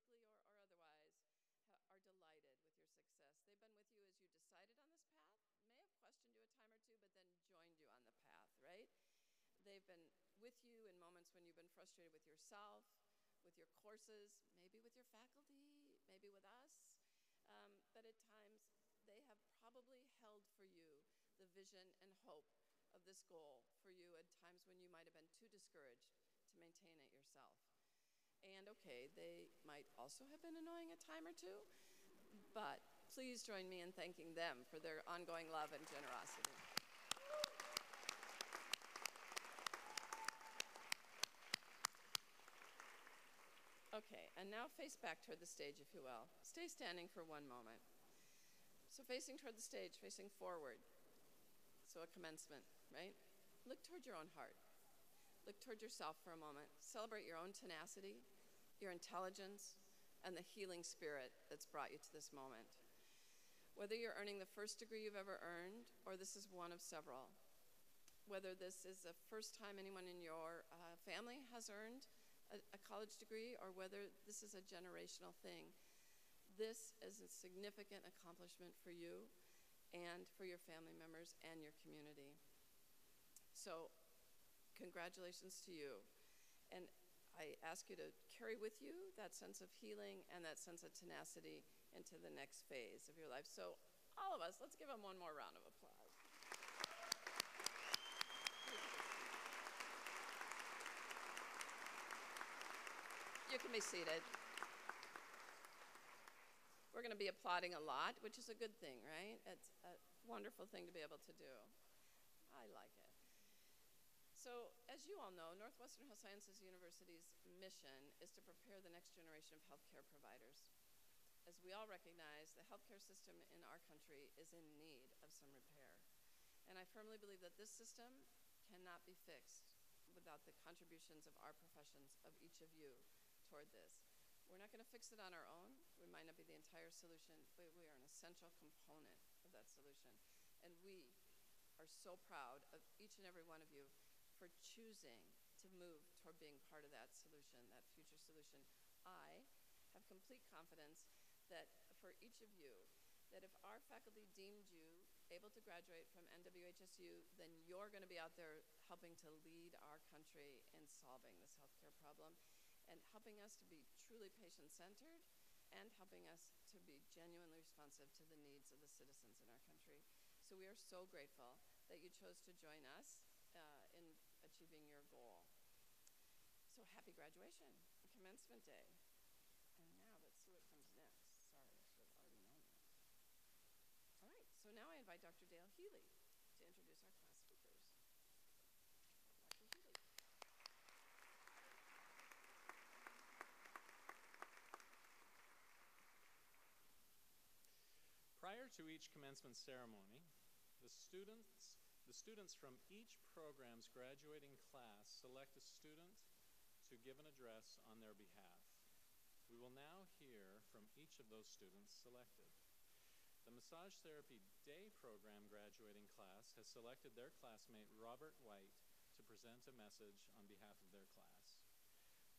physically or otherwise, are delighted with your success. They've been with you as you decided on this path, may have questioned you a time or two, but then joined you on the path, right? They've been with you in moments when you've been frustrated with yourself, with your courses, maybe with your faculty, maybe with us. But at times, they have probably held for you the vision and hope of this goal for you at times when you might have been too discouraged to maintain it yourself. And okay, they might also have been annoying a time or two, but please join me in thanking them for their ongoing love and generosity. Okay, and now face back toward the stage, if you will. Stay standing for one moment. So facing toward the stage, facing forward. So a commencement, right? Look toward your own heart. Look toward yourself for a moment. Celebrate your own tenacity, your intelligence, and the healing spirit that's brought you to this moment. Whether you're earning the first degree you've ever earned, or this is one of several. Whether this is the first time anyone in your family has earned a college degree, or whether this is a generational thing, this is a significant accomplishment for you and for your family members and your community. So, congratulations to you. And I ask you to carry with you that sense of healing and that sense of tenacity into the next phase of your life. So, all of us, let's give them one more round of applause. You can be seated. We're going to be applauding a lot, which is a good thing, right? It's a wonderful thing to be able to do. I like it. So, as you all know, Northwestern Health Sciences University's mission is to prepare the next generation of healthcare providers. As we all recognize, the healthcare system in our country is in need of some repair. And I firmly believe that this system cannot be fixed without the contributions of our professions, of each of you, toward this. We're not going to fix it on our own. We might not be the entire solution, but we are an essential component of that solution. And we are so proud of each and every one of you for choosing to move toward being part of that solution, that future solution. I have complete confidence that for each of you, that if our faculty deemed you able to graduate from NWHSU, then you're going to be out there helping to lead our country in solving this healthcare problem and helping us to be truly patient-centered and helping us to be genuinely responsive to the needs of the citizens in our country. So we are so grateful that you chose to join us in achieving your goal. So happy graduation, commencement day. And now let's see what comes next. Sorry, I should have already known that. All right, so now I invite Dr. Dale Healy to introduce our class speakers. Dr. Healy. Prior to each commencement ceremony, the students from each program's graduating class select a student to give an address on their behalf. We will now hear from each of those students selected. The Massage Therapy Day program graduating class has selected their classmate Robert White to present a message on behalf of their class.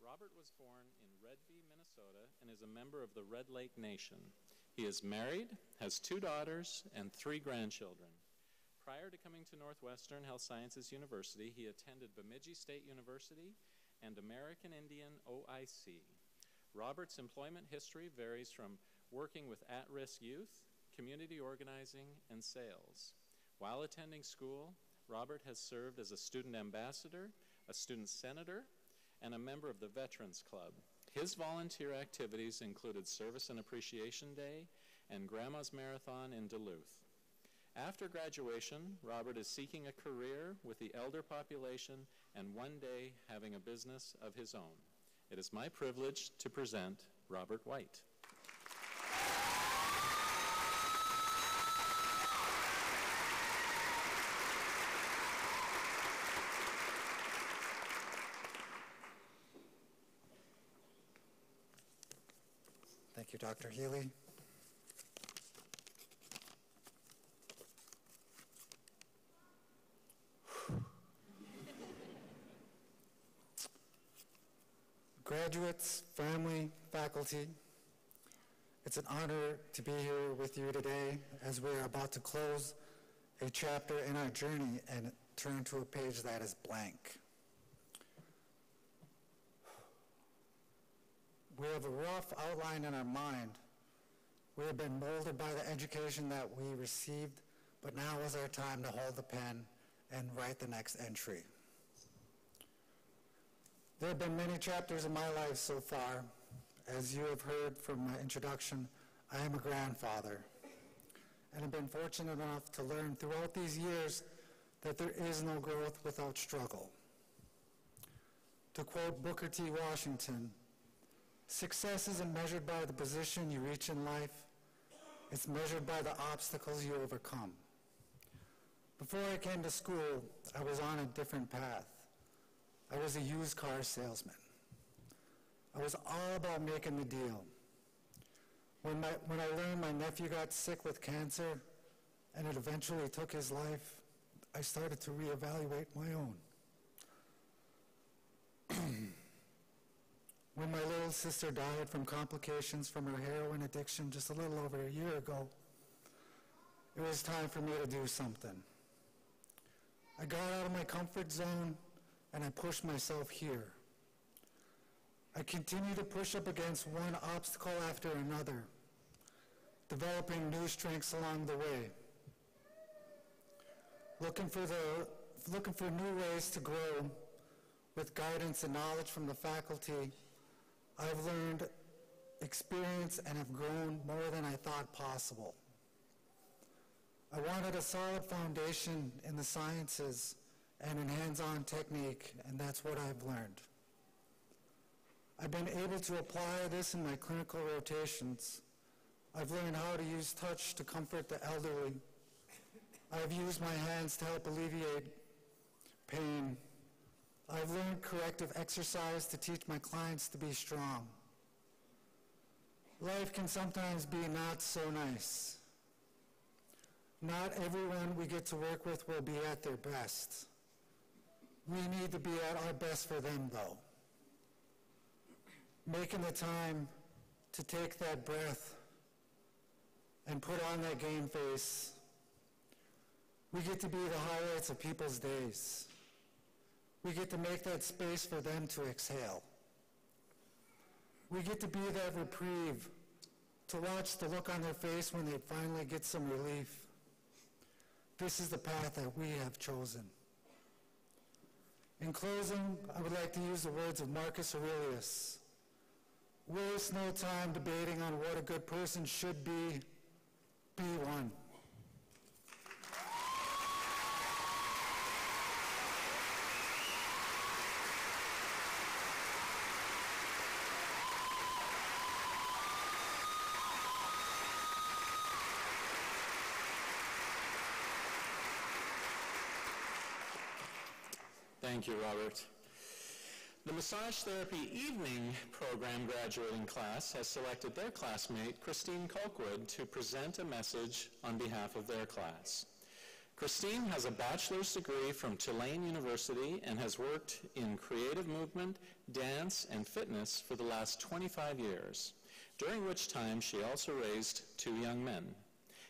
Robert was born in Redby, Minnesota, and is a member of the Red Lake Nation. He is married, has 2 daughters, and 3 grandchildren. Prior to coming to Northwestern Health Sciences University, he attended Bemidji State University and American Indian OIC. Robert's employment history varies from working with at-risk youth, community organizing, and sales. While attending school, Robert has served as a student ambassador, a student senator, and a member of the Veterans Club. His volunteer activities included Service and Appreciation Day and Grandma's Marathon in Duluth. After graduation, Robert is seeking a career with the elder population and one day having a business of his own. It is my privilege to present Robert White. Thank you, Dr. Healy. Graduates, family, faculty, it's an honor to be here with you today as we're about to close a chapter in our journey and turn to a page that is blank. We have a rough outline in our mind. We have been molded by the education that we received, but now is our time to hold the pen and write the next entry. There have been many chapters in my life so far. As you have heard from my introduction, I am a grandfather, and have been fortunate enough to learn throughout these years that there is no growth without struggle. To quote Booker T. Washington, "Success isn't measured by the position you reach in life, it's measured by the obstacles you overcome." Before I came to school, I was on a different path. I was a used car salesman. I was all about making the deal. When I learned my nephew got sick with cancer and it eventually took his life, I started to reevaluate my own. When my little sister died from complications from her heroin addiction just a little over a year ago, it was time for me to do something. I got out of my comfort zone and I pushed myself here. I continue to push up against one obstacle after another, developing new strengths along the way, looking for new ways to grow with guidance and knowledge from the faculty. I've learned, experienced, and have grown more than I thought possible. I wanted a solid foundation in the sciences and in hands-on technique, and that's what I've learned. I've been able to apply this in my clinical rotations. I've learned how to use touch to comfort the elderly. I've used my hands to help alleviate pain. I've learned corrective exercise to teach my clients to be strong. Life can sometimes be not so nice. Not everyone we get to work with will be at their best. We need to be at our best for them, though. Making the time to take that breath and put on that game face. We get to be the highlights of people's days. We get to make that space for them to exhale. We get to be that reprieve, to watch the look on their face when they finally get some relief. This is the path that we have chosen. In closing, I would like to use the words of Marcus Aurelius. Waste no time debating on what a good person should be one. Thank you, Robert. The Massage Therapy Evening Program graduating class has selected their classmate, Christine Colquitt, to present a message on behalf of their class. Christine has a bachelor's degree from Tulane University and has worked in creative movement, dance, and fitness for the last 25 years, during which time she also raised 2 young men.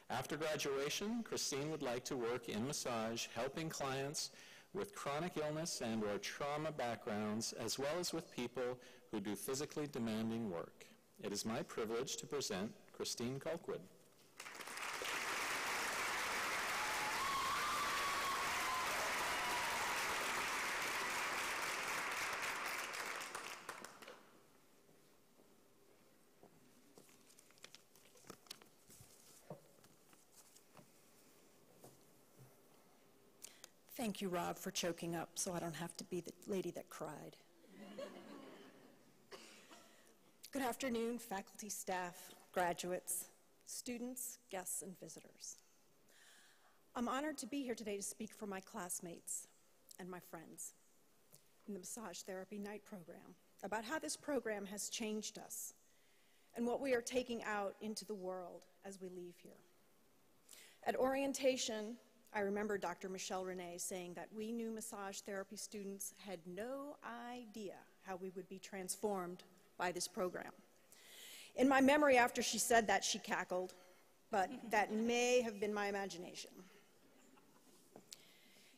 After graduation, Christine would like to work in massage, helping clients with chronic illness and or trauma backgrounds, as well as with people who do physically demanding work. It is my privilege to present Christine Colquitt. Thank you, Rob, for choking up so I don't have to be the lady that cried. Good afternoon, faculty, staff, graduates, students, guests, and visitors. I'm honored to be here today to speak for my classmates and my friends in the Massage Therapy Night program about how this program has changed us and what we are taking out into the world as we leave here. At orientation, I remember Dr. Michelle Renee saying that we new massage therapy students had no idea how we would be transformed by this program. In my memory, after she said that, she cackled, but that may have been my imagination.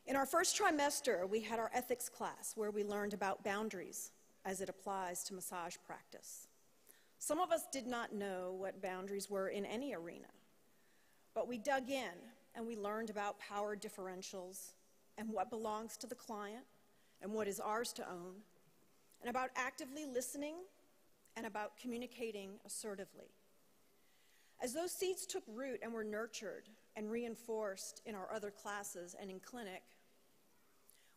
In our first trimester, we had our ethics class where we learned about boundaries as it applies to massage practice. Some of us did not know what boundaries were in any arena, but we dug in and we learned about power differentials and what belongs to the client and what is ours to own, and about actively listening and about communicating assertively. As those seeds took root and were nurtured and reinforced in our other classes and in clinic,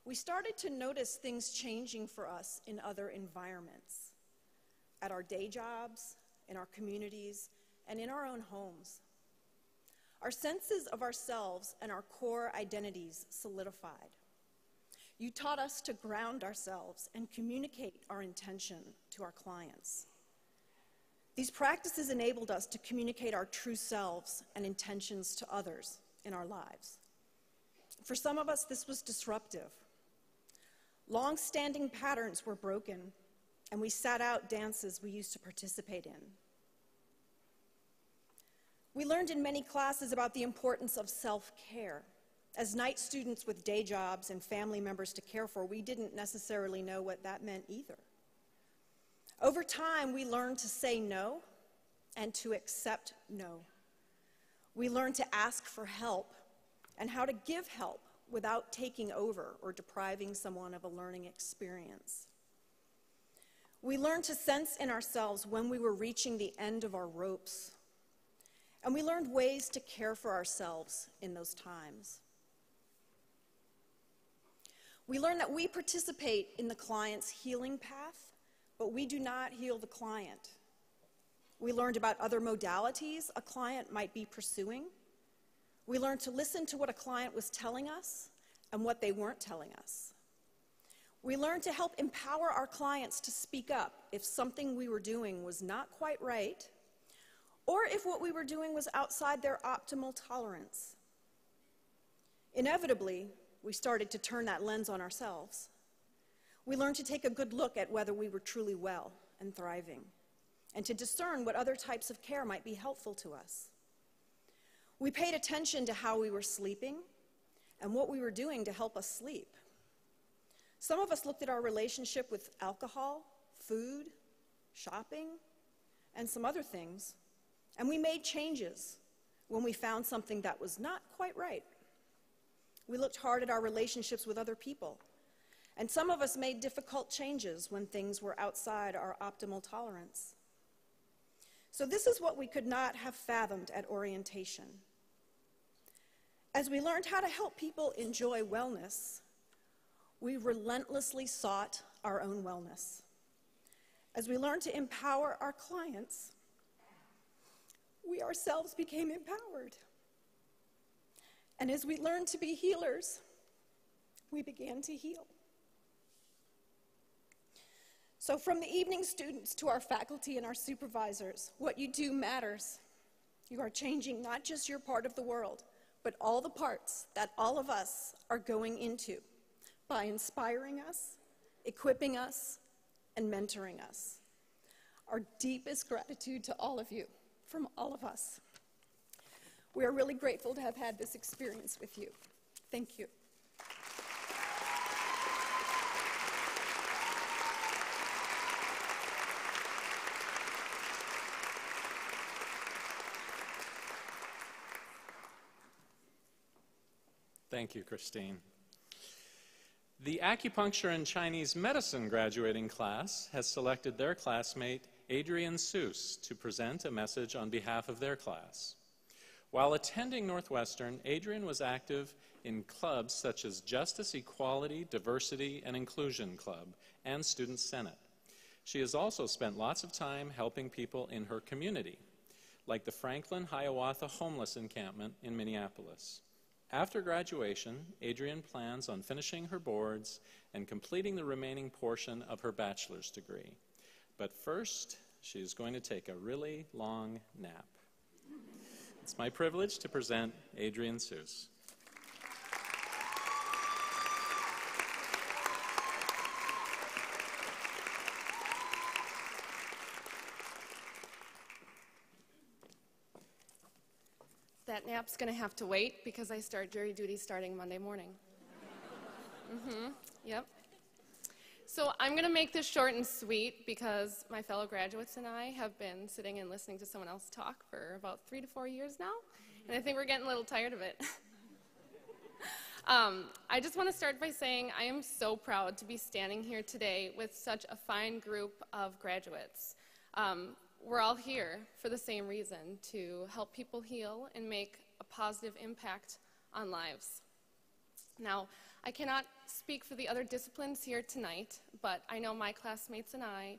we started to notice things changing for us in other environments, at our day jobs, in our communities, and in our own homes. Our senses of ourselves and our core identities solidified. You taught us to ground ourselves and communicate our intention to our clients. These practices enabled us to communicate our true selves and intentions to others in our lives. For some of us, this was disruptive. Long-standing patterns were broken, and we sat out dances we used to participate in. We learned in many classes about the importance of self-care. As night students with day jobs and family members to care for, we didn't necessarily know what that meant either. Over time, we learned to say no and to accept no. We learned to ask for help and how to give help without taking over or depriving someone of a learning experience. We learned to sense in ourselves when we were reaching the end of our ropes, and we learned ways to care for ourselves in those times. We learned that we participate in the client's healing path, but we do not heal the client. We learned about other modalities a client might be pursuing. We learned to listen to what a client was telling us and what they weren't telling us. We learned to help empower our clients to speak up if something we were doing was not quite right, or if what we were doing was outside their optimal tolerance. Inevitably, we started to turn that lens on ourselves. We learned to take a good look at whether we were truly well and thriving, and to discern what other types of care might be helpful to us. We paid attention to how we were sleeping and what we were doing to help us sleep. Some of us looked at our relationship with alcohol, food, shopping, and some other things, and we made changes when we found something that was not quite right. We looked hard at our relationships with other people, and some of us made difficult changes when things were outside our optimal tolerance. So this is what we could not have fathomed at orientation. As we learned how to help people enjoy wellness, we relentlessly sought our own wellness. As we learned to empower our clients, we ourselves became empowered. And as we learned to be healers, we began to heal. So from the evening students to our faculty and our supervisors, what you do matters. You are changing not just your part of the world, but all the parts that all of us are going into by inspiring us, equipping us, and mentoring us. Our deepest gratitude to all of you, from all of us. We are really grateful to have had this experience with you. Thank you. Thank you, Christine. The Acupuncture and Chinese Medicine graduating class has selected their classmate, Adrienne Seuss, to present a message on behalf of their class. While attending Northwestern, Adrienne was active in clubs such as Justice, Equality, Diversity, and Inclusion Club and Student Senate. She has also spent lots of time helping people in her community, like the Franklin Hiawatha Homeless Encampment in Minneapolis. After graduation, Adrienne plans on finishing her boards and completing the remaining portion of her bachelor's degree. But first, she is going to take a really long nap. It's my privilege to present Adrienne Seuss. that nap's going to have to wait because I start jury duty starting Monday morning. Yep. So I'm going to make this short and sweet because my fellow graduates and I have been sitting and listening to someone else talk for about 3 to 4 years now, and I think we're getting a little tired of it. I just want to start by saying I am so proud to be standing here today with such a fine group of graduates. We're all here for the same reason, to help people heal and make a positive impact on lives. Now, I cannot speak for the other disciplines here tonight, but I know my classmates and I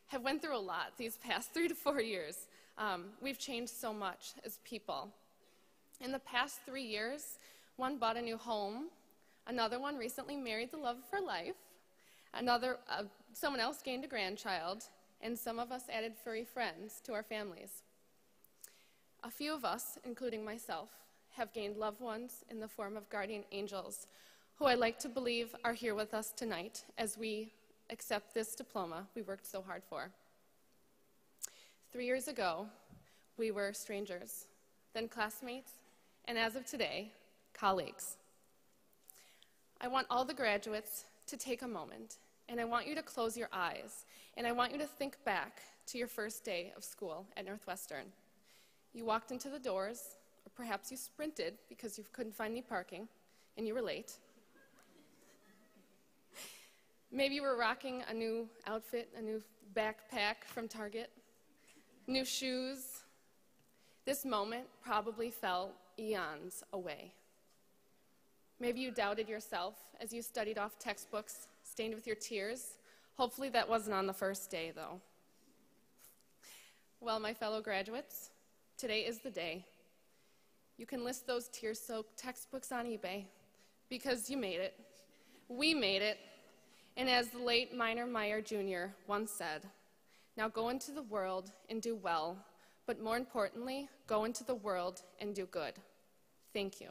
have went through a lot these past 3 to 4 years. We've changed so much as people. In the past 3 years, one bought a new home, another one recently married the love of her life, someone else gained a grandchild, and some of us added furry friends to our families. A few of us, including myself, have gained loved ones in the form of guardian angels, who I like to believe are here with us tonight as we accept this diploma we worked so hard for. 3 years ago, we were strangers, then classmates, and as of today, colleagues. I want all the graduates to take a moment, and I want you to close your eyes, and I want you to think back to your first day of school at Northwestern. You walked into the doors, or perhaps you sprinted because you couldn't find any parking, and you were late. Maybe you were rocking a new outfit, a new backpack from Target, new shoes. This moment probably felt eons away. Maybe you doubted yourself as you studied off textbooks stained with your tears. Hopefully that wasn't on the first day, though. Well, my fellow graduates, today is the day. You can list those tear-soaked textbooks on eBay because you made it. We made it. And as the late Minor Meyer Jr. once said, now go into the world and do well, but more importantly, go into the world and do good. Thank you.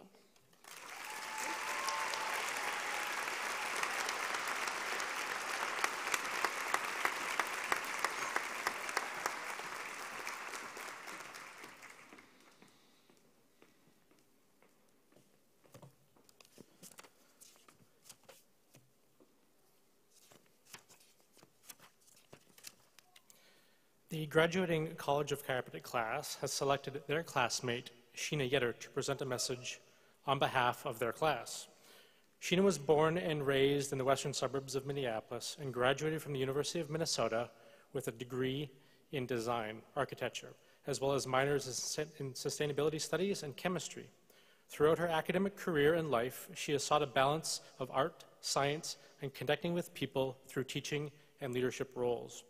The graduating College of Chiropractic class has selected their classmate, Sheena to present a message on behalf of their class. Sheena was born and raised in the western suburbs of Minneapolis and graduated from the University of Minnesota with a degree in design, architecture, as well as minors in sustainability studies and chemistry. Throughout her academic career and life, she has sought a balance of art, science, and connecting with people through teaching and leadership roles.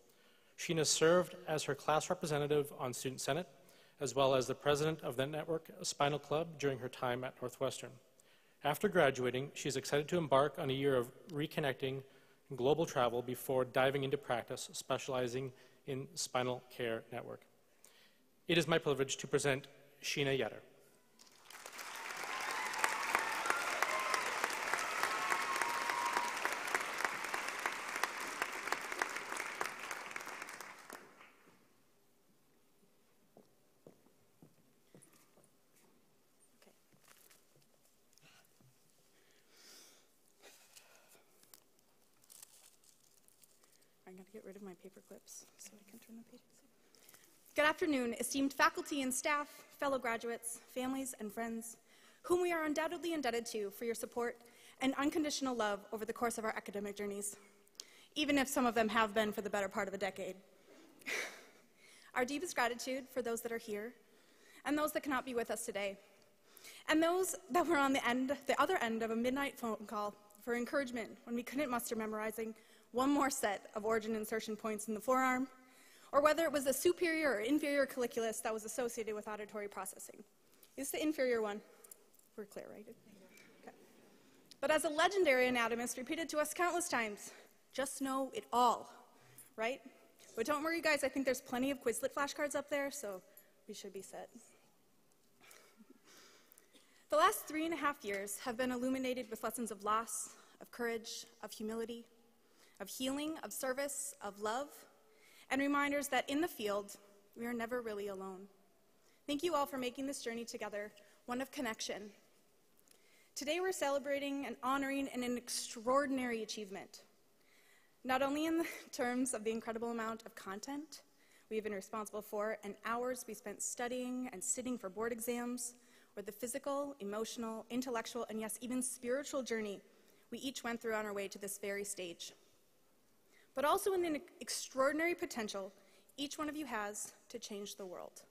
Sheena served as her class representative on Student Senate, as well as the president of the Network Spinal Club during her time at Northwestern. After graduating, she's excited to embark on a year of reconnecting and global travel before diving into practice, specializing in spinal care network. It is my privilege to present Sheena Yetter. I'm going to get rid of my paper clips so I can turn the pages. Good afternoon, esteemed faculty and staff, fellow graduates, families, and friends, whom we are undoubtedly indebted to for your support and unconditional love over the course of our academic journeys, even if some of them have been for the better part of a decade. Our deepest gratitude for those that are here and those that cannot be with us today, and those that were on the other end of a midnight phone call for encouragement when we couldn't muster memorizing one more set of origin insertion points in the forearm, or whether it was the superior or inferior colliculus that was associated with auditory processing. Is the inferior one? We're clear, right? Okay. But as a legendary anatomist repeated to us countless times, just know it all, right? But don't worry, guys, I think there's plenty of Quizlet flashcards up there, so we should be set. The last 3.5 years have been illuminated with lessons of loss, of courage, of humility, of healing, of service, of love, and reminders that in the field, we are never really alone. Thank you all for making this journey together one of connection. Today we're celebrating and honoring an extraordinary achievement, not only in terms of the incredible amount of content we've been responsible for and hours we spent studying and sitting for board exams, or the physical, emotional, intellectual, and yes, even spiritual journey we each went through on our way to this very stage, but also in the extraordinary potential each one of you has to change the world.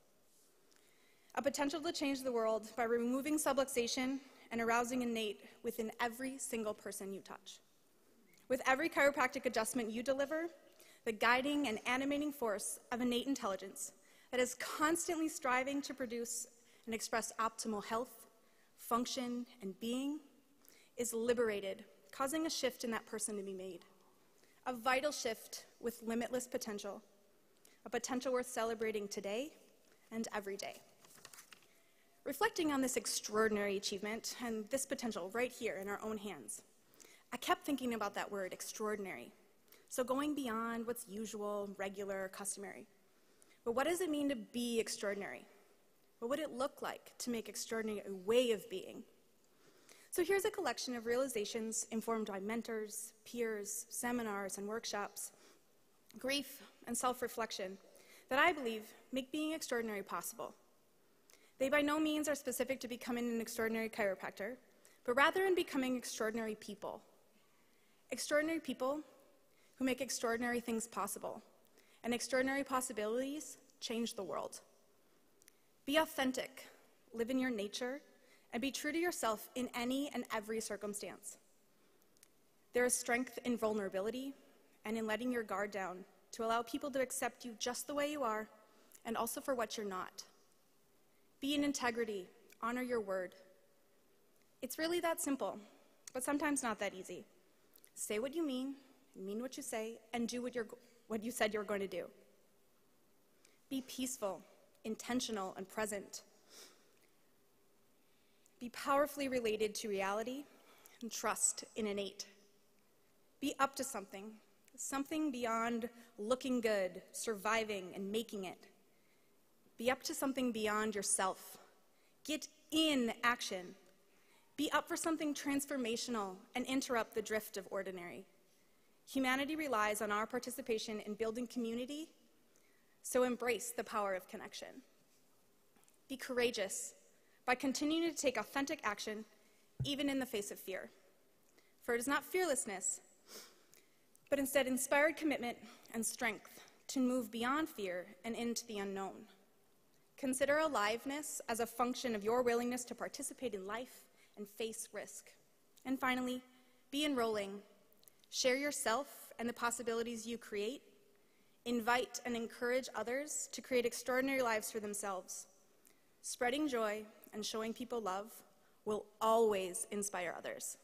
A potential to change the world by removing subluxation and arousing innate within every single person you touch. With every chiropractic adjustment you deliver, the guiding and animating force of innate intelligence that is constantly striving to produce and express optimal health, function, and being is liberated, causing a shift in that person to be made. A vital shift with limitless potential, a potential worth celebrating today and every day. Reflecting on this extraordinary achievement and this potential right here in our own hands, I kept thinking about that word, extraordinary. So going beyond what's usual, regular, customary. But what does it mean to be extraordinary? What would it look like to make extraordinary a way of being? So here's a collection of realizations informed by mentors, peers, seminars, and workshops, grief, and self-reflection that I believe make being extraordinary possible. They by no means are specific to becoming an extraordinary chiropractor, but rather in becoming extraordinary people. Extraordinary people who make extraordinary things possible, and extraordinary possibilities change the world. Be authentic, live in your nature, and be true to yourself in any and every circumstance. There is strength in vulnerability and in letting your guard down to allow people to accept you just the way you are and also for what you're not. Be in integrity, honor your word. It's really that simple, but sometimes not that easy. Say what you mean what you say, and do what you said you're going to do. Be peaceful, intentional, and present. Be powerfully related to reality and trust in innate. Be up to something beyond looking good, surviving, and making it. Be up to something beyond yourself. Get in action. Be up for something transformational and interrupt the drift of ordinary. Humanity relies on our participation in building community, so embrace the power of connection. Be courageous by continuing to take authentic action, even in the face of fear. For it is not fearlessness, but instead inspired commitment and strength to move beyond fear and into the unknown. Consider aliveness as a function of your willingness to participate in life and face risk. And finally, be enrolling. Share yourself and the possibilities you create. Invite and encourage others to create extraordinary lives for themselves. Spreading joy and showing people love will always inspire others.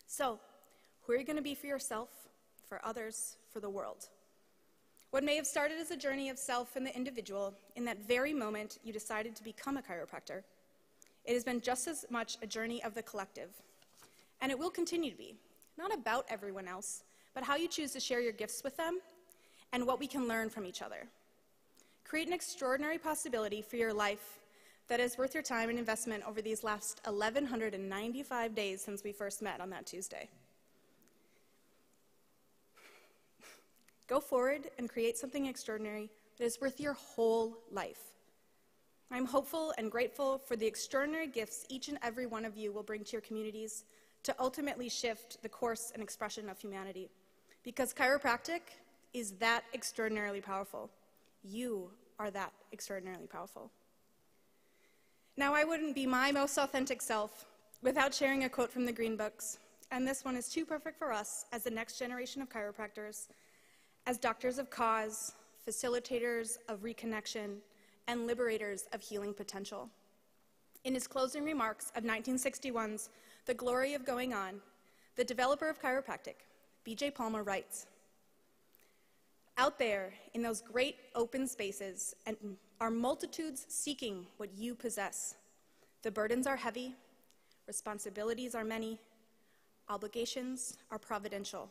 So, who are you going to be for yourself, for others, for the world? What may have started as a journey of self and the individual, in that very moment you decided to become a chiropractor, it has been just as much a journey of the collective. And it will continue to be, not about everyone else, but how you choose to share your gifts with them and what we can learn from each other. Create an extraordinary possibility for your life that is worth your time and investment over these last 1,195 days since we first met on that Tuesday. Go forward and create something extraordinary that is worth your whole life. I'm hopeful and grateful for the extraordinary gifts each and every one of you will bring to your communities to ultimately shift the course and expression of humanity. Because chiropractic is that extraordinarily powerful. You are that extraordinarily powerful. Now, I wouldn't be my most authentic self without sharing a quote from the Green Books, and this one is too perfect for us as the next generation of chiropractors, as doctors of cause, facilitators of reconnection, and liberators of healing potential. In his closing remarks of 1961's The Glory of Going On, the developer of chiropractic, B.J. Palmer, writes, "Out there in those great open spaces are multitudes seeking what you possess. The burdens are heavy, responsibilities are many, obligations are providential.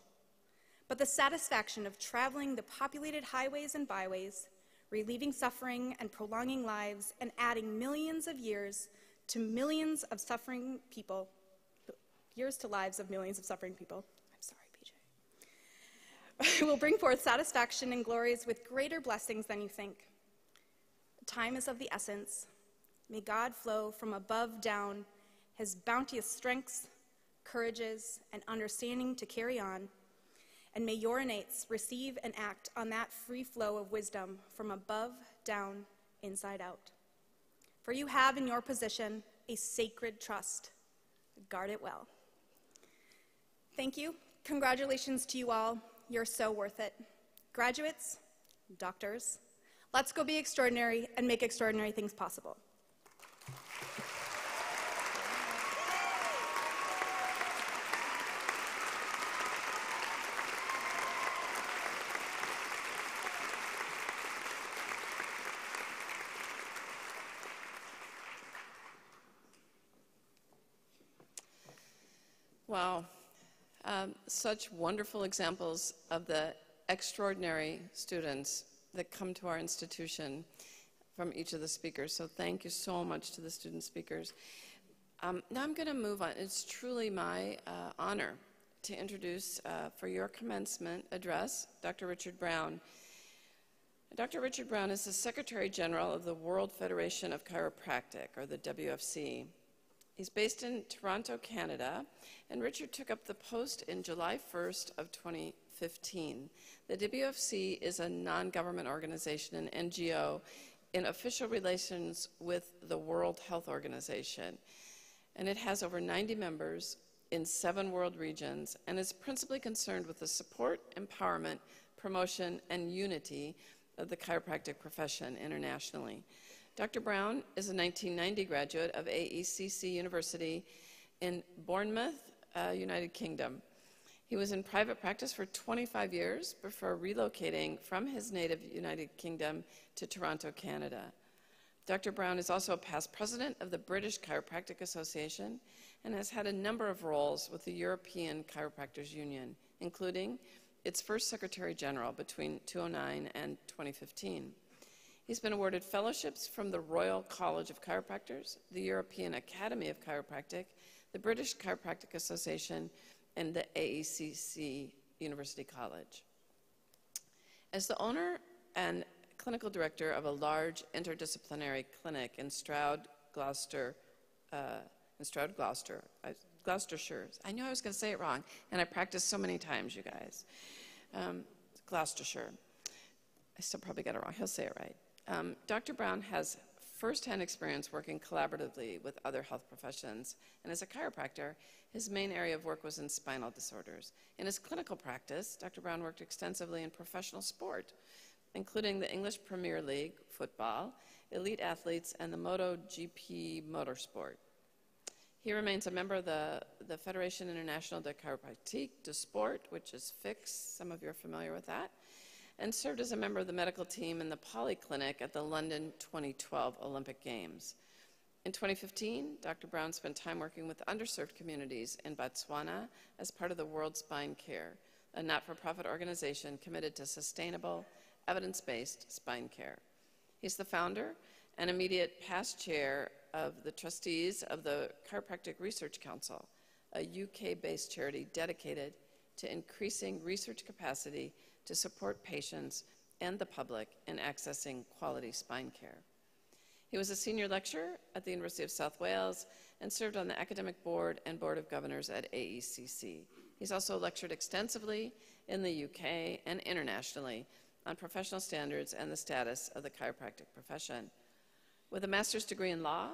But the satisfaction of traveling the populated highways and byways, relieving suffering and prolonging lives, and adding millions of years to millions of suffering people, years to lives of millions of suffering people. I'm sorry, PJ. Will bring forth satisfaction and glories with greater blessings than you think. Time is of the essence. May God flow from above down his bounteous strengths, courages, and understanding to carry on, and may your innates receive and act on that free flow of wisdom from above down, inside out. For you have in your possession a sacred trust. Guard it well. Thank you. Congratulations to you all. You're so worth it. Graduates, doctors, let's go be extraordinary and make extraordinary things possible. Wow. Such wonderful examples of the extraordinary students that come to our institution from each of the speakers. So thank you so much to the student speakers. Now I'm going to move on. It's truly my honor to introduce for your commencement address, Dr. Richard Brown. Dr. Richard Brown is the Secretary General of the World Federation of Chiropractic, or the WFC. He's based in Toronto, Canada, and Richard took up the post in July 1st of 2015. The WFC is a non-government organization, an NGO, in official relations with the World Health Organization. And it has over 90 members in 7 world regions and is principally concerned with the support, empowerment, promotion, and unity of the chiropractic profession internationally. Dr. Brown is a 1990 graduate of AECC University in Bournemouth, United Kingdom. He was in private practice for 25 years before relocating from his native United Kingdom to Toronto, Canada. Dr. Brown is also a past president of the British Chiropractic Association and has had a number of roles with the European Chiropractors Union, including its first Secretary General between 2009 and 2015. He's been awarded fellowships from the Royal College of Chiropractors, the European Academy of Chiropractic, the British Chiropractic Association, and the AECC University College. As the owner and clinical director of a large interdisciplinary clinic in Gloucestershire. I knew I was going to say it wrong, and I practiced so many times, you guys. Gloucestershire. I still probably got it wrong. He'll say it right. Dr. Brown has firsthand experience working collaboratively with other health professions, and as a chiropractor, his main area of work was in spinal disorders. In his clinical practice, Dr. Brown worked extensively in professional sport, including the English Premier League football, elite athletes, and the MotoGP motorsport. He remains a member of the Fédération Internationale de Chiropractique du Sport, which is FIX, some of you are familiar with that, and served as a member of the medical team in the Polyclinic at the London 2012 Olympic Games. In 2015, Dr. Brown spent time working with underserved communities in Botswana as part of the World Spine Care, a not-for-profit organization committed to sustainable, evidence-based spine care. He's the founder and immediate past chair of the trustees of the Chiropractic Research Council, a UK-based charity dedicated to increasing research capacity to support patients and the public in accessing quality spine care. He was a senior lecturer at the University of South Wales and served on the academic board and board of governors at AECC. He's also lectured extensively in the UK and internationally on professional standards and the status of the chiropractic profession. With a master's degree in law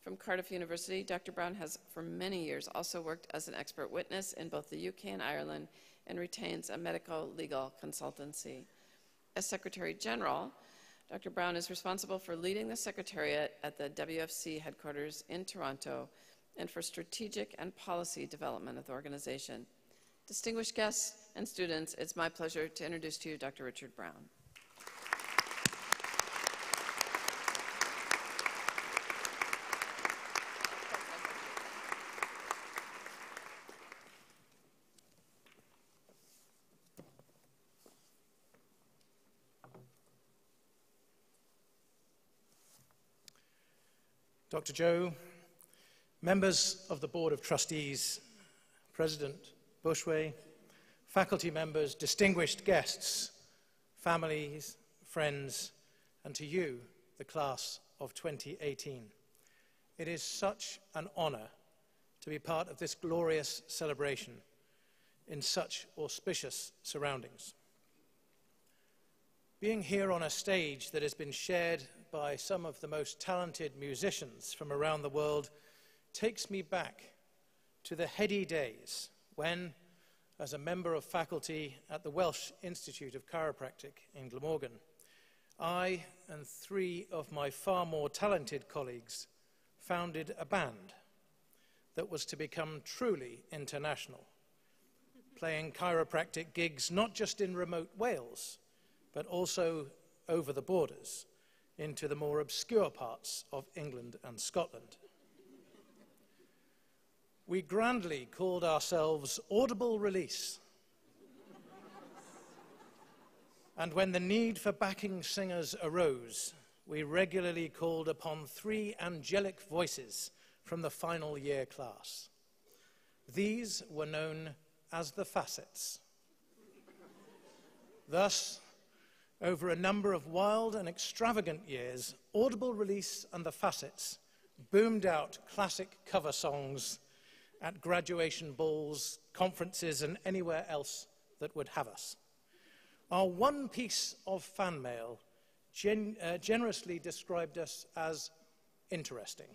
from Cardiff University, Dr. Brown has for many years also worked as an expert witness in both the UK and Ireland and retains a medical legal consultancy. As Secretary General, Dr. Brown is responsible for leading the Secretariat at the WFC headquarters in Toronto and for strategic and policy development of the organization. Distinguished guests and students, it's my pleasure to introduce to you Dr. Richard Brown. Dr. Joe, members of the Board of Trustees, President Bushway, faculty members, distinguished guests, families, friends, and to you, the class of 2018. It is such an honor to be part of this glorious celebration in such auspicious surroundings. Being here on a stage that has been shared by some of the most talented musicians from around the world takes me back to the heady days when, as a member of faculty at the Welsh Institute of Chiropractic in Glamorgan, I and 3 of my far more talented colleagues founded a band that was to become truly international, playing chiropractic gigs not just in remote Wales, but also over the borders into the more obscure parts of England and Scotland. We grandly called ourselves Audible Release. And when the need for backing singers arose, we regularly called upon 3 angelic voices from the final year class. These were known as the Facets. Thus, over a number of wild and extravagant years, Audible Release and the Facets boomed out classic cover songs at graduation balls, conferences, and anywhere else that would have us. Our one piece of fan mail generously described us as interesting.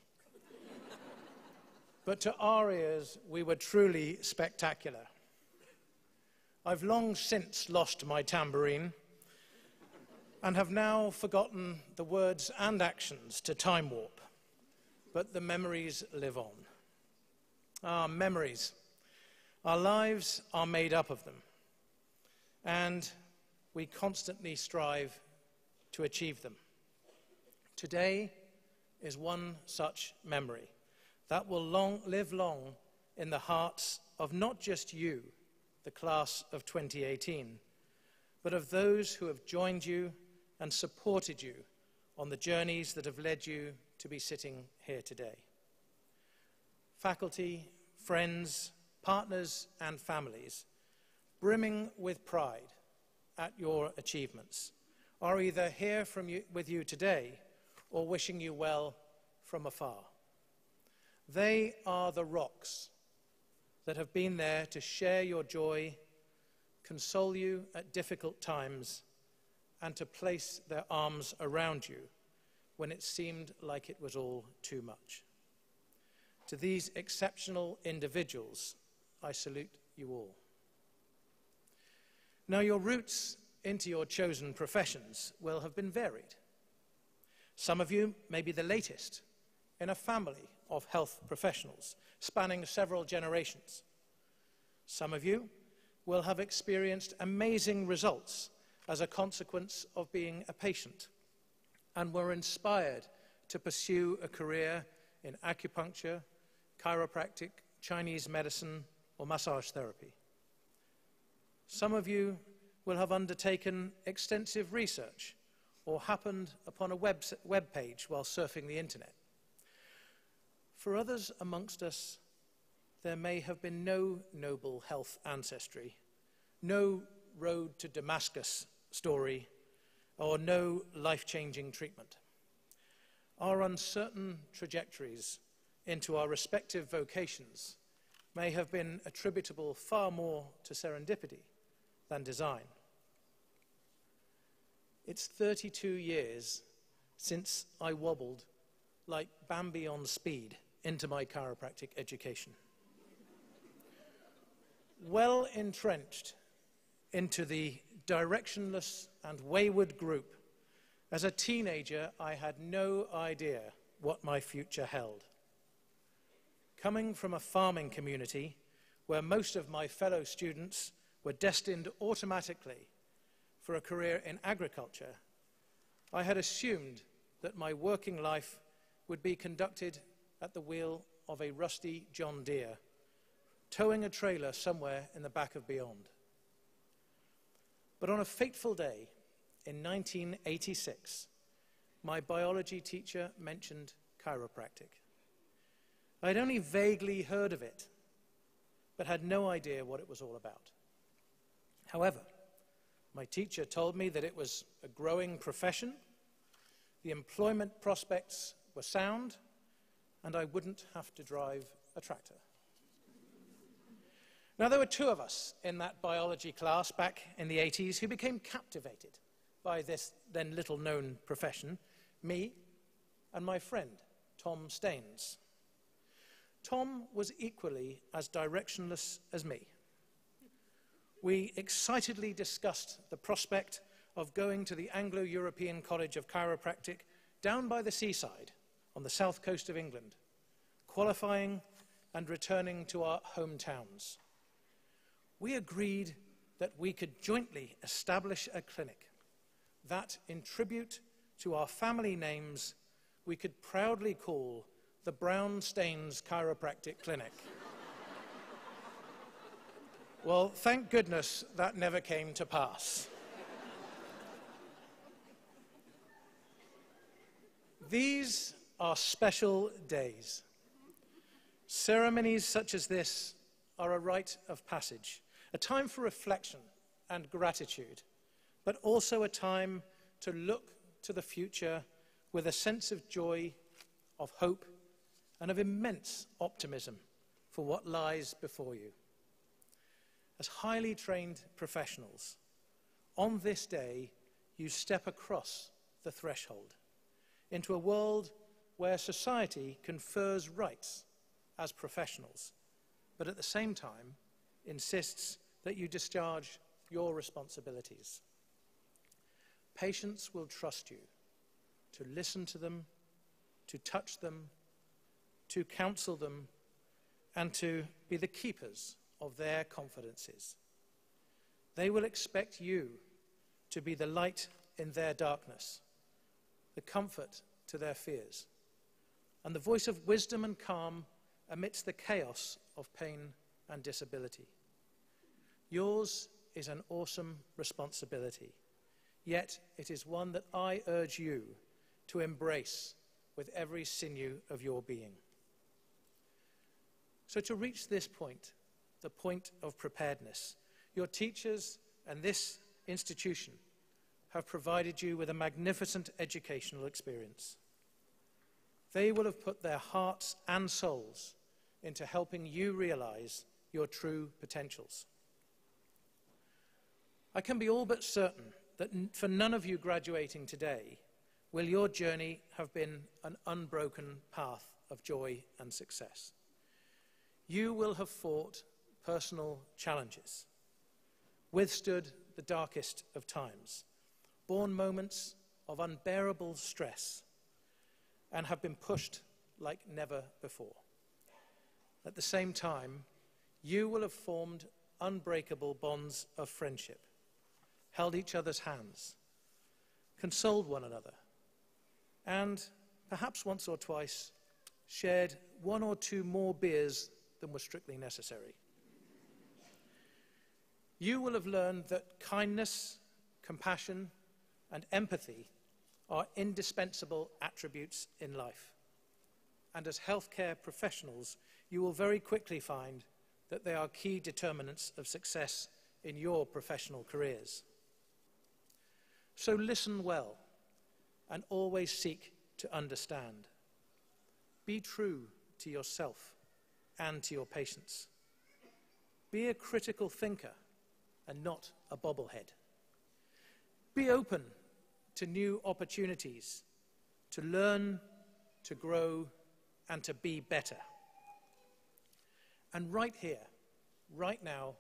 But to our ears, we were truly spectacular. I've long since lost my tambourine and have now forgotten the words and actions to Time Warp, but the memories live on. Our memories. Our lives are made up of them, and we constantly strive to achieve them. Today is one such memory that will live long in the hearts of not just you, the class of 2018, but of those who have joined you and supported you on the journeys that have led you to be sitting here today. Faculty, friends, partners, and families, brimming with pride at your achievements, are either here with you today or wishing you well from afar. They are the rocks that have been there to share your joy, console you at difficult times, and to place their arms around you when it seemed like it was all too much. To these exceptional individuals, I salute you all. Now, your routes into your chosen professions will have been varied. Some of you may be the latest in a family of health professionals spanning several generations. Some of you will have experienced amazing results as a consequence of being a patient and were inspired to pursue a career in acupuncture, chiropractic, Chinese medicine, or massage therapy. Some of you will have undertaken extensive research or happened upon a web page while surfing the internet. For others amongst us, there may have been no noble health ancestry, no road to Damascus story, or no life-changing treatment. Our uncertain trajectories into our respective vocations may have been attributable far more to serendipity than design. It's 32 years since I wobbled like Bambi on speed into my chiropractic education. Well entrenched into the directionless and wayward group, as a teenager, I had no idea what my future held. Coming from a farming community where most of my fellow students were destined automatically for a career in agriculture, I had assumed that my working life would be conducted at the wheel of a rusty John Deere, towing a trailer somewhere in the back of beyond. But on a fateful day in 1986, my biology teacher mentioned chiropractic. I'd only vaguely heard of it, but had no idea what it was all about. However, my teacher told me that it was a growing profession, the employment prospects were sound, and I wouldn't have to drive a tractor. Now, there were two of us in that biology class back in the 80s who became captivated by this then little-known profession, me and my friend, Tom Staines. Tom was equally as directionless as me. We excitedly discussed the prospect of going to the Anglo-European College of Chiropractic down by the seaside on the south coast of England, qualifying and returning to our hometowns. We agreed that we could jointly establish a clinic that, in tribute to our family names, we could proudly call the Brown Staines Chiropractic Clinic. Well, thank goodness that never came to pass. These are special days. Ceremonies such as this are a rite of passage, a time for reflection and gratitude, but also a time to look to the future with a sense of joy, of hope, and of immense optimism for what lies before you. As highly trained professionals, on this day, you step across the threshold into a world where society confers rights as professionals, but at the same time insists that you discharge your responsibilities. Patients will trust you to listen to them, to touch them, to counsel them, and to be the keepers of their confidences. They will expect you to be the light in their darkness, the comfort to their fears, and the voice of wisdom and calm amidst the chaos of pain and disability. Yours is an awesome responsibility, yet it is one that I urge you to embrace with every sinew of your being. So to reach this point, the point of preparedness, your teachers and this institution have provided you with a magnificent educational experience. They will have put their hearts and souls into helping you realize your true potentials. I can be all but certain that for none of you graduating today will your journey have been an unbroken path of joy and success. You will have fought personal challenges, withstood the darkest of times, borne moments of unbearable stress, and have been pushed like never before. At the same time, you will have formed unbreakable bonds of friendship, held each other's hands, consoled one another, and perhaps once or twice shared one or two more beers than were strictly necessary. You will have learned that kindness, compassion, and empathy are indispensable attributes in life. And as healthcare professionals, you will very quickly find that they are key determinants of success in your professional careers. So listen well and always seek to understand. Be true to yourself and to your patients. Be a critical thinker and not a bobblehead. Be open to new opportunities, to learn, to grow, and to be better. And right here, right now,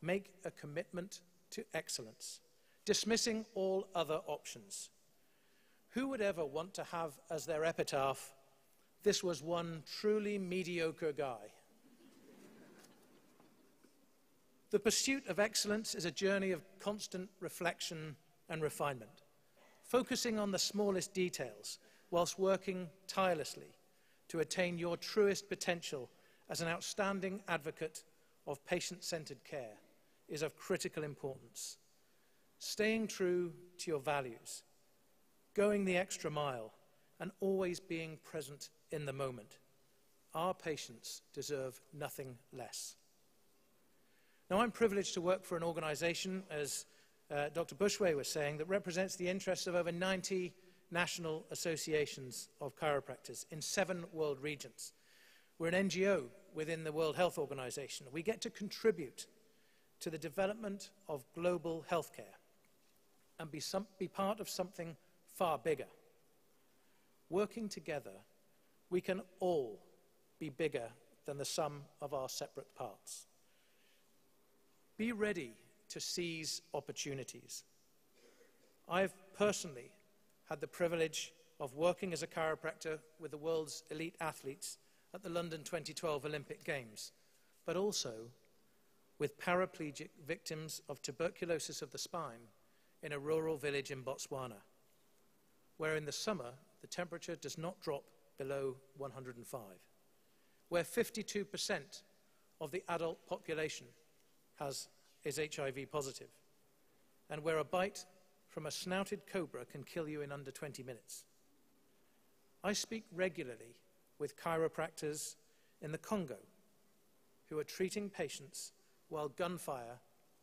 make a commitment to excellence, dismissing all other options. Who would ever want to have as their epitaph, "This was one truly mediocre guy"? The pursuit of excellence is a journey of constant reflection and refinement, focusing on the smallest details whilst working tirelessly to attain your truest potential as an outstanding advocate of patient-centered care is of critical importance. Staying true to your values, going the extra mile, and always being present in the moment our patients deserve nothing less. Now, I'm privileged to work for an organization, as Dr. Bushway was saying, that represents the interests of over 90 national associations of chiropractors in 7 world regions. We're an NGO within the World Health Organization. We get to contribute to the development of global healthcare and be part of something far bigger. Working together, we can all be bigger than the sum of our separate parts. Be ready to seize opportunities. I've personally had the privilege of working as a chiropractor with the world's elite athletes at the London 2012 Olympic Games, but also with paraplegic victims of tuberculosis of the spine in a rural village in Botswana, where in the summer the temperature does not drop below 105, where 52% of the adult population is HIV positive, and where a bite from a snouted cobra can kill you in under 20 minutes. I speak regularly with chiropractors in the Congo who are treating patients while gunfire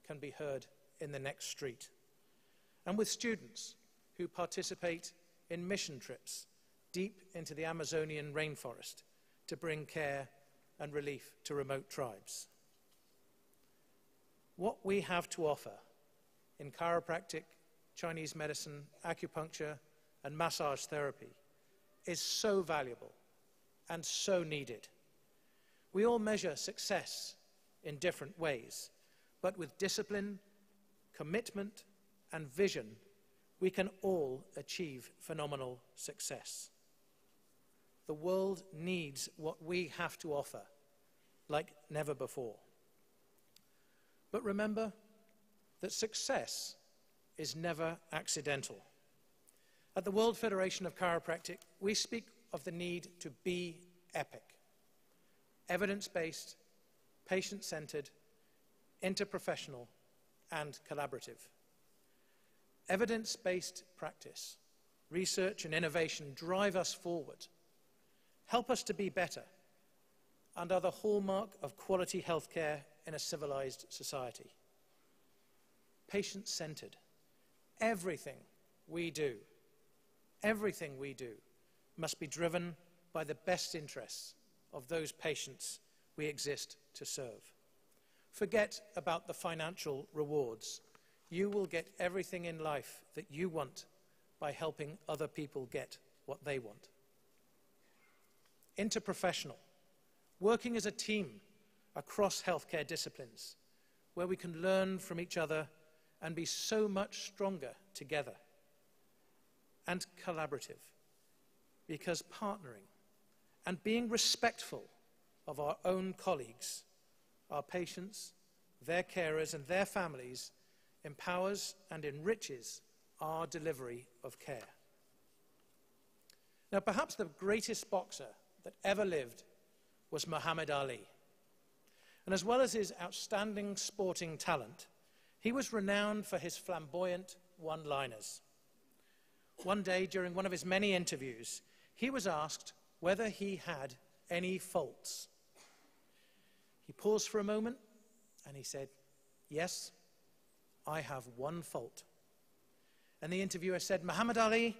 can be heard in the next street, and with students who participate in mission trips deep into the Amazonian rainforest to bring care and relief to remote tribes. What we have to offer in chiropractic, Chinese medicine, acupuncture, and massage therapy is so valuable and so needed. We all measure success in different ways, but with discipline, commitment, and vision, we can all achieve phenomenal success. The world needs what we have to offer like never before. But remember that success is never accidental. At the World Federation of Chiropractic, we speak of the need to be epic, evidence-based, patient-centered, interprofessional, and collaborative. Evidence-based practice, research, and innovation drive us forward, help us to be better, and are the hallmark of quality healthcare in a civilized society. Patient-centered. Everything we do must be driven by the best interests of those patients we exist to serve. Forget about the financial rewards. You will get everything in life that you want by helping other people get what they want. Interprofessional. Working as a team across healthcare disciplines, where we can learn from each other and be so much stronger together. And collaborative, because partnering and being respectful of our own colleagues, our patients, their carers, and their families empowers and enriches our delivery of care. Now, perhaps the greatest boxer that ever lived was Muhammad Ali. And as well as his outstanding sporting talent, he was renowned for his flamboyant one-liners. One day, during one of his many interviews, he was asked whether he had any faults. He paused for a moment, and he said, "Yes, I have one fault." And the interviewer said, "Muhammad Ali,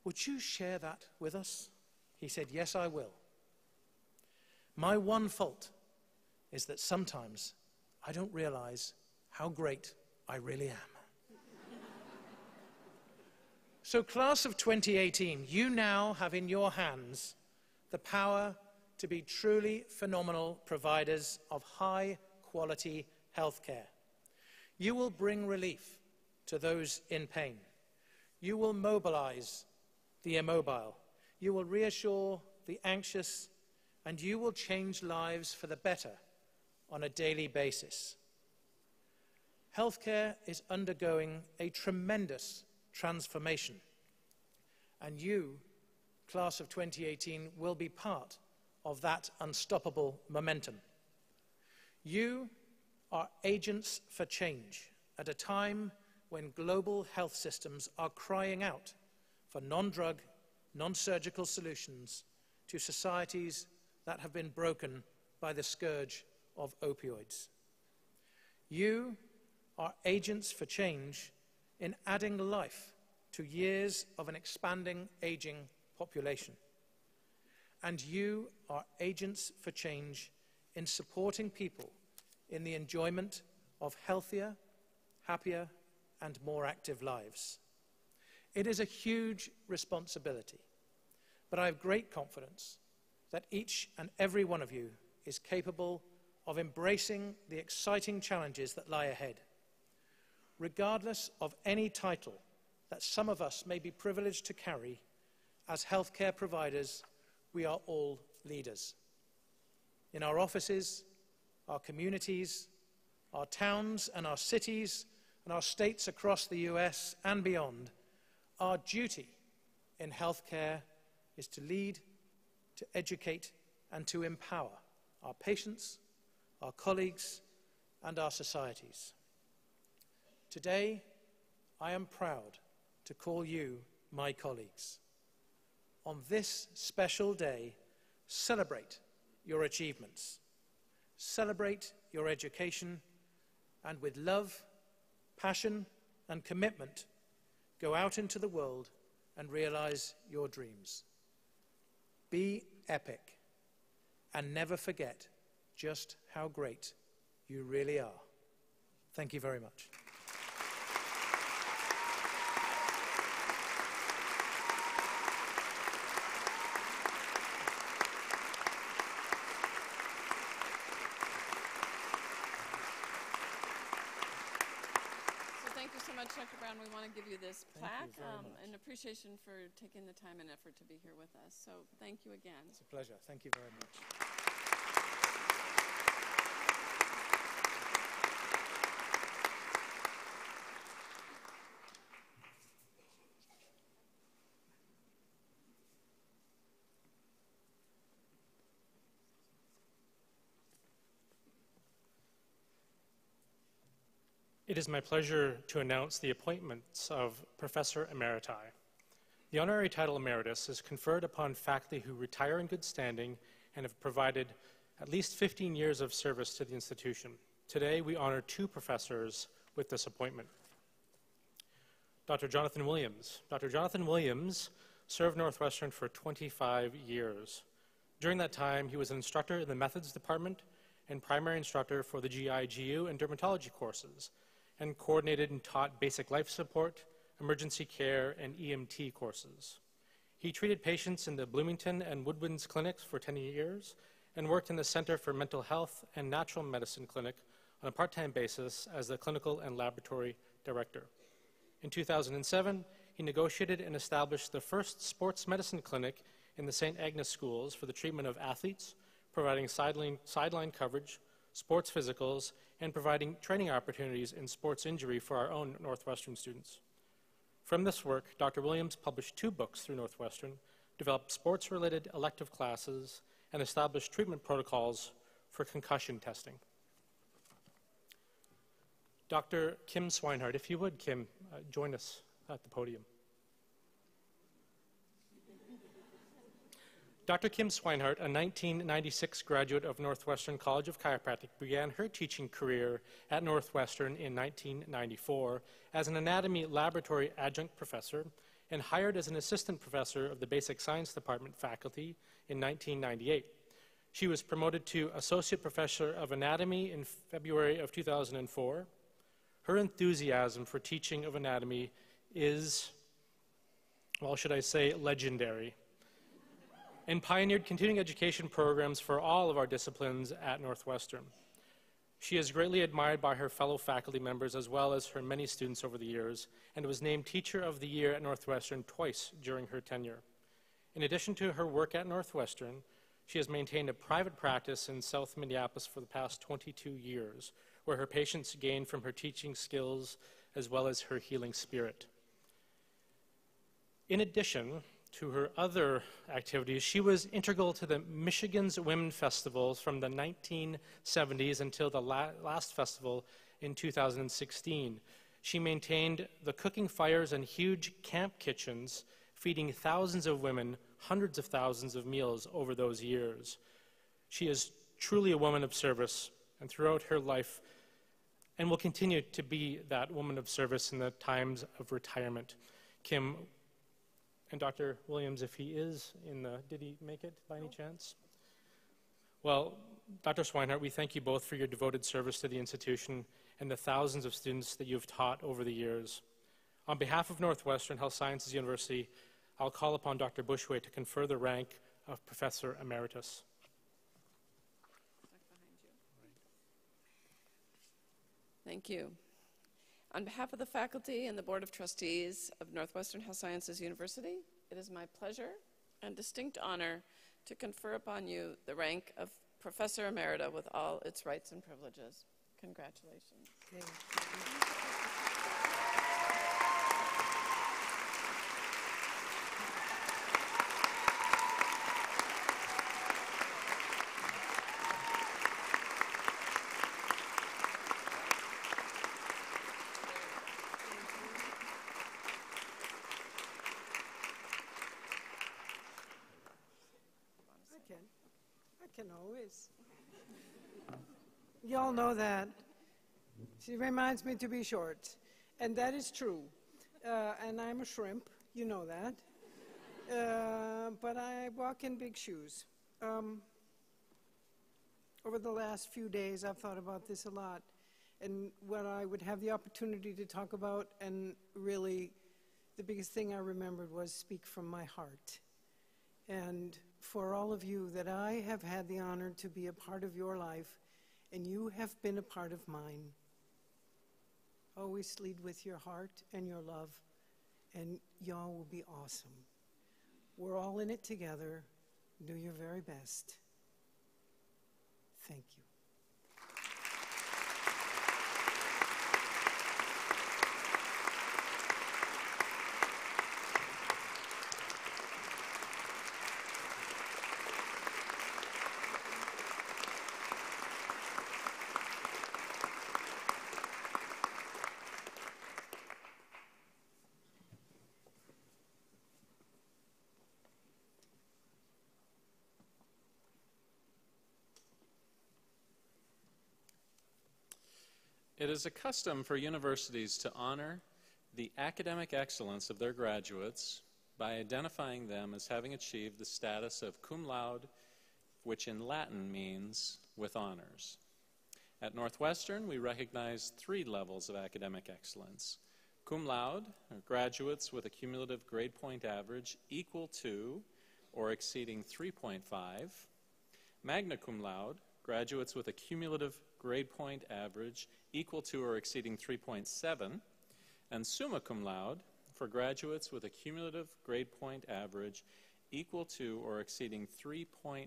would you share that with us?" He said, "Yes, I will. My one fault is that sometimes I don't realize how great I really am." So, class of 2018, you now have in your hands the power to be truly phenomenal providers of high-quality healthcare. You will bring relief to those in pain. You will mobilize the immobile. You will reassure the anxious, and you will change lives for the better on a daily basis. Healthcare is undergoing a tremendous transformation, and you, class of 2018, will be part of that unstoppable momentum. You are agents for change at a time when global health systems are crying out for non-drug, non-surgical solutions to societies that have been broken by the scourge of opioids. You are agents for change in adding life to years of an expanding, aging population. And you are agents for change in supporting people in the enjoyment of healthier, happier, and more active lives. It is a huge responsibility, but I have great confidence that each and every one of you is capable of embracing the exciting challenges that lie ahead. Regardless of any title that some of us may be privileged to carry, as healthcare providers, we are all leaders. In our offices, our communities, our towns and our cities, and our states across the US and beyond, our duty in healthcare is to lead, to educate, and to empower our patients, our colleagues, and our societies. Today, I am proud to call you my colleagues. On this special day, celebrate your achievements, celebrate your education, and with love, passion, and commitment, go out into the world and realize your dreams. Be epic, and never forget just how great you really are. Thank you very much. Thank you so much, Dr. Brown. We want to give you this plaque in appreciation for taking the time and effort to be here with us. So thank you again. It's a pleasure. Thank you very much. It is my pleasure to announce the appointments of Professor Emeriti. The honorary title Emeritus is conferred upon faculty who retire in good standing and have provided at least 15 years of service to the institution. Today, we honor 2 professors with this appointment. Dr. Jonathan Williams. Dr. Jonathan Williams served Northwestern for 25 years. During that time, he was an instructor in the Methods Department and primary instructor for the GI, GU, and dermatology courses, and coordinated and taught basic life support, emergency care, and EMT courses. He treated patients in the Bloomington and Woodwinds clinics for 10 years and worked in the Center for Mental Health and Natural Medicine Clinic on a part-time basis as the clinical and laboratory director. In 2007, he negotiated and established the first sports medicine clinic in the St. Agnes schools for the treatment of athletes, providing sideline coverage, sports physicals, and providing training opportunities in sports injury for our own Northwestern students. From this work, Dr. Williams published 2 books through Northwestern, developed sports-related elective classes, and established treatment protocols for concussion testing. Dr. Kim Swinehart, if you would, Kim, join us at the podium. Dr. Kim Swinehart, a 1996 graduate of Northwestern College of Chiropractic, began her teaching career at Northwestern in 1994 as an anatomy laboratory adjunct professor and hired as an assistant professor of the basic science department faculty in 1998. She was promoted to associate professor of anatomy in February of 2004. Her enthusiasm for teaching of anatomy is, well, should I say, legendary, and pioneered continuing education programs for all of our disciplines at Northwestern. She is greatly admired by her fellow faculty members as well as her many students over the years, and was named Teacher of the Year at Northwestern twice during her tenure. In addition to her work at Northwestern, she has maintained a private practice in South Minneapolis for the past 22 years, where her patients gain from her teaching skills as well as her healing spirit. In addition to her other activities, she was integral to the Michigan's Women Festivals from the 1970s until the last festival in 2016. She maintained the cooking fires and huge camp kitchens, feeding thousands of women hundreds of thousands of meals over those years. She is truly a woman of service, and throughout her life, and will continue to be that woman of service in the times of retirement. Kim and Dr. Williams, if he is in the, did he make it by any chance? Well, Dr. Swinehart, we thank you both for your devoted service to the institution and the thousands of students that you've taught over the years. On behalf of Northwestern Health Sciences University, I'll call upon Dr. Bushway to confer the rank of Professor Emeritus. Thank you. On behalf of the faculty and the Board of Trustees of Northwestern Health Sciences University, it is my pleasure and distinct honor to confer upon you the rank of Professor Emerita with all its rights and privileges. Congratulations. Thank you. I can always. Y'all know that. She reminds me to be short, and that is true. And I'm a shrimp, you know that. But I walk in big shoes. Over the last few days, I've thought about this a lot, and what I would have the opportunity to talk about, and really the biggest thing I remembered was speak from my heart. And for all of you, that I have had the honor to be a part of your life, and you have been a part of mine. Always lead with your heart and your love, and y'all will be awesome. We're all in it together. Do your very best. Thank you. It is a custom for universities to honor the academic excellence of their graduates by identifying them as having achieved the status of cum laude, which in Latin means with honors. At Northwestern, we recognize 3 levels of academic excellence. Cum laude, or graduates with a cumulative grade point average equal to or exceeding 3.5. Magna cum laude, graduates with a cumulative grade point average equal to or exceeding 3.7, and summa cum laude for graduates with a cumulative grade point average equal to or exceeding 3.9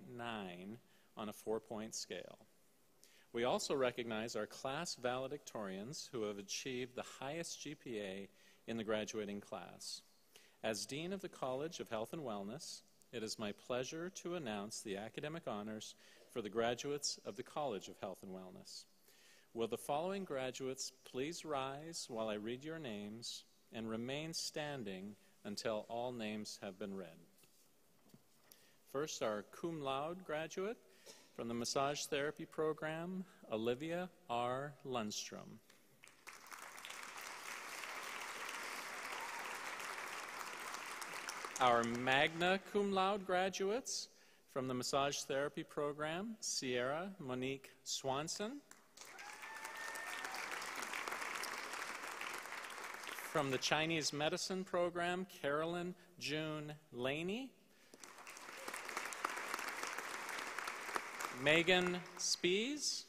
on a 4-point scale. We also recognize our class valedictorians who have achieved the highest GPA in the graduating class. As Dean of the College of Health and Wellness, it is my pleasure to announce the academic honors for the graduates of the College of Health and Wellness. Will the following graduates please rise while I read your names and remain standing until all names have been read. First, our cum laude graduate from the massage therapy program, Olivia R. Lundstrom. Our magna cum laude graduates from the massage therapy program, Sierra Monique Swanson. From the Chinese medicine program, Carolyn June Laney. Megan Spies.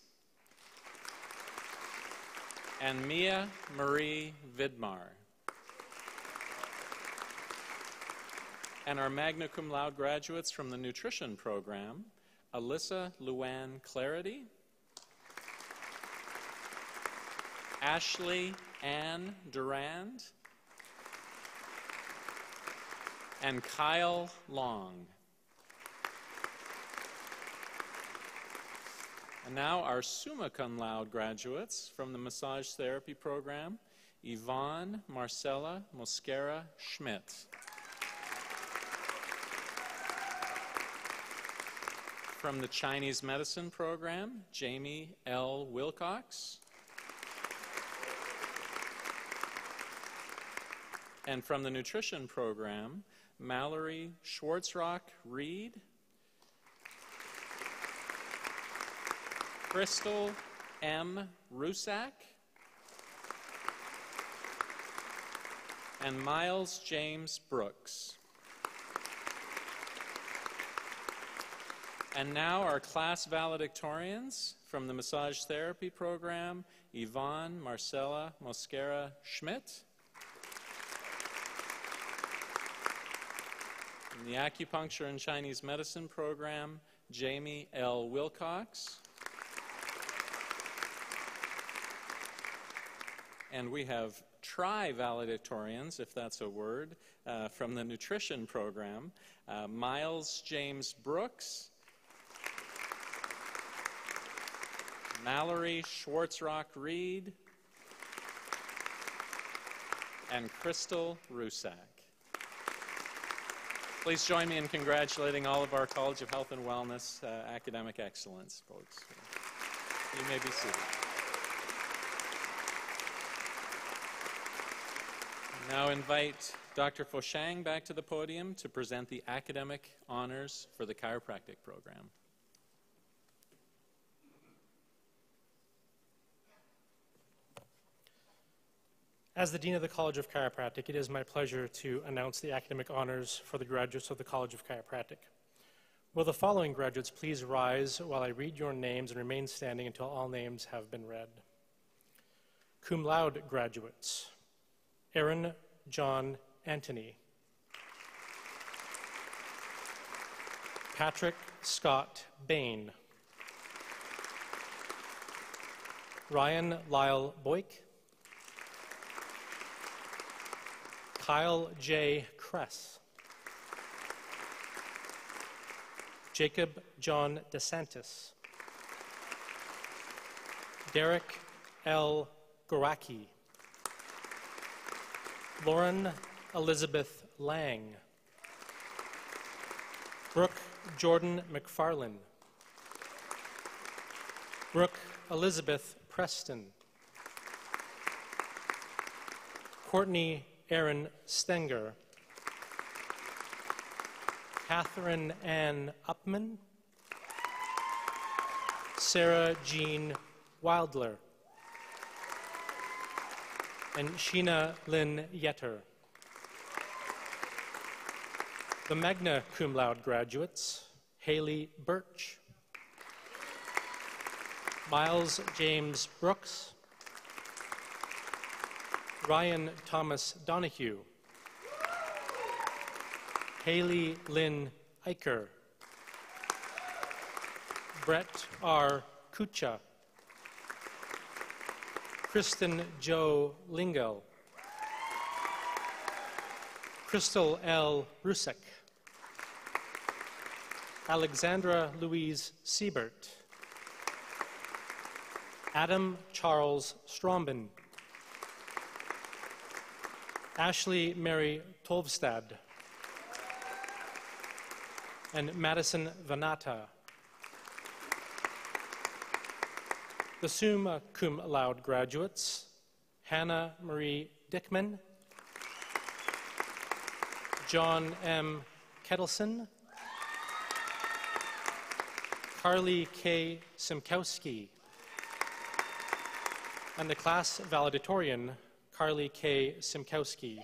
And Mia Marie Vidmar. And our magna cum laude graduates from the nutrition program, Alyssa Luann Clarity, Ashley Ann Durand, and Kyle Long. And now our summa cum laude graduates from the massage therapy program, Yvonne Marcella Mosquera Schmidt. From the Chinese Medicine program, Jamie L. Wilcox. And from the Nutrition program, Mallory Schwartzrock-Reed, Crystal M. Rusak, and Miles James Brooks. And now our class valedictorians from the Massage Therapy program, Yvonne Marcella Mosquera Schmidt. In the Acupuncture and Chinese Medicine program, Jamie L. Wilcox. And we have tri-valedictorians, if that's a word, from the Nutrition program, Miles James Brooks, Mallory Schwartzrock-Reed, and Crystal Rusak. Please join me in congratulating all of our College of Health and Wellness academic excellence folks. You may be seated. Now invite Dr. Foshang back to the podium to present the academic honors for the chiropractic program. As the Dean of the College of Chiropractic, it is my pleasure to announce the academic honors for the graduates of the College of Chiropractic. Will the following graduates please rise while I read your names and remain standing until all names have been read. Cum laude graduates: Aaron John Antony, Patrick Scott Bain, Ryan Lyle Boyk, Kyle J. Kress, Jacob John DeSantis, Derek L. Goraki, Lauren Elizabeth Lang, Brooke Jordan McFarlane, Brooke Elizabeth Preston, Courtney Aaron Stenger, Catherine Ann Upman, Sarah Jean Wildler, and Sheena Lynn Yetter. The magna cum laude graduates: Haley Birch, Miles James Brooks, Ryan Thomas Donahue, Haley Lynn Eicher, Brett R. Kucha, Kristen Jo Lingel, Crystal L. Rusek, Alexandra Louise Siebert, Adam Charles Stromben, Ashley Mary Tolvstad, and Madison Vanata. The summa cum laude graduates: Hannah Marie Dickman, John M. Kettleson, Carly K. Simkowski, and the class valedictorian, Carly K. Simkowski.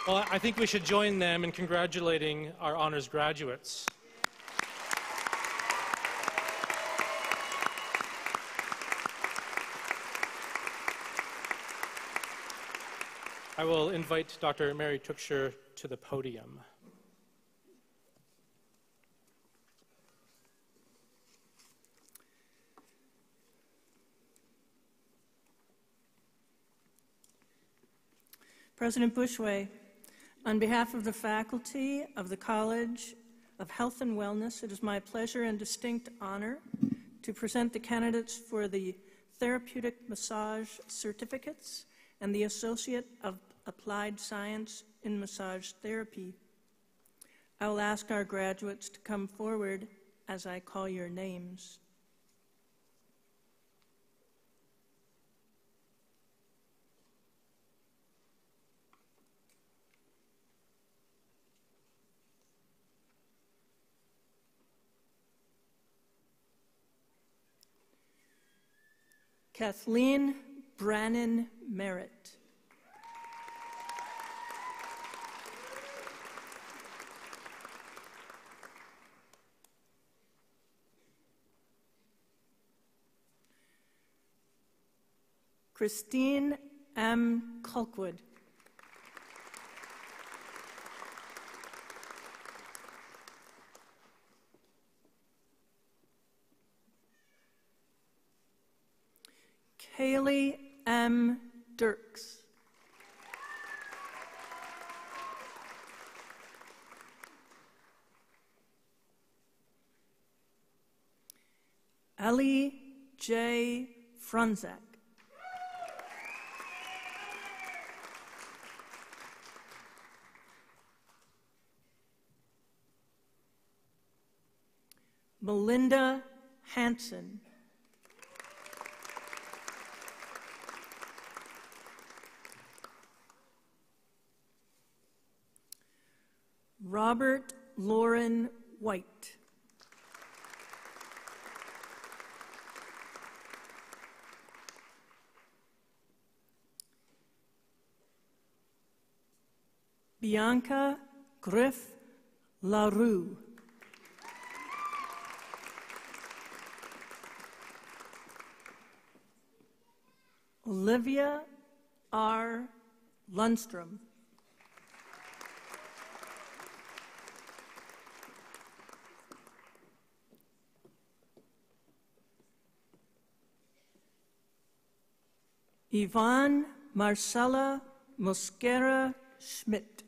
Well, I think we should join them in congratulating our honors graduates. I will invite Dr. Mary Tookshire to the podium. President Bushway, on behalf of the faculty of the College of Health and Wellness, it is my pleasure and distinct honor to present the candidates for the Therapeutic Massage Certificates and the Associate of Applied Science in Massage Therapy. I will ask our graduates to come forward as I call your names. Kathleen Brannon Merritt. Christine M. Colkwood. Kaylee M. Dirks. Ellie J. Frunzak. Melinda Hansen. Robert Lauren White. Bianca Griff LaRue. Olivia R. Lundstrom. Yvonne Marcella Mosquera Schmidt.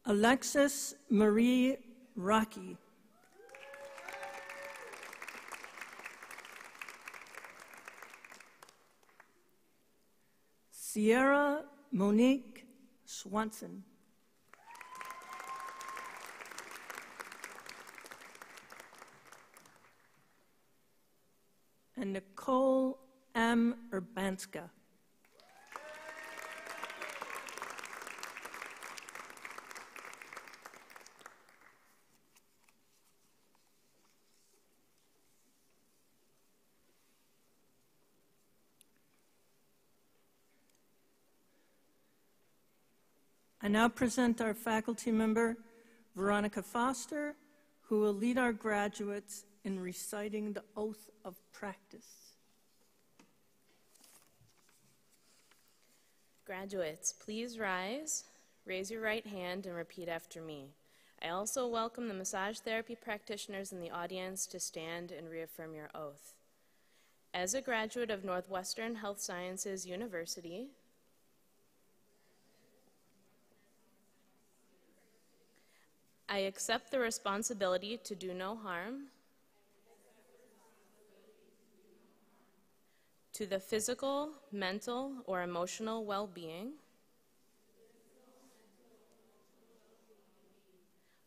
Alexis Marie Rocky. Sierra Monique Swanson. And Nicole M. Urbanska. I now present our faculty member, Veronica Foster, who will lead our graduates in reciting the oath of practice. Graduates, please rise, raise your right hand, and repeat after me. I also welcome the massage therapy practitioners in the audience to stand and reaffirm your oath. As a graduate of Northwestern Health Sciences University, I accept the responsibility to do no harm to the physical, mental, or emotional well-being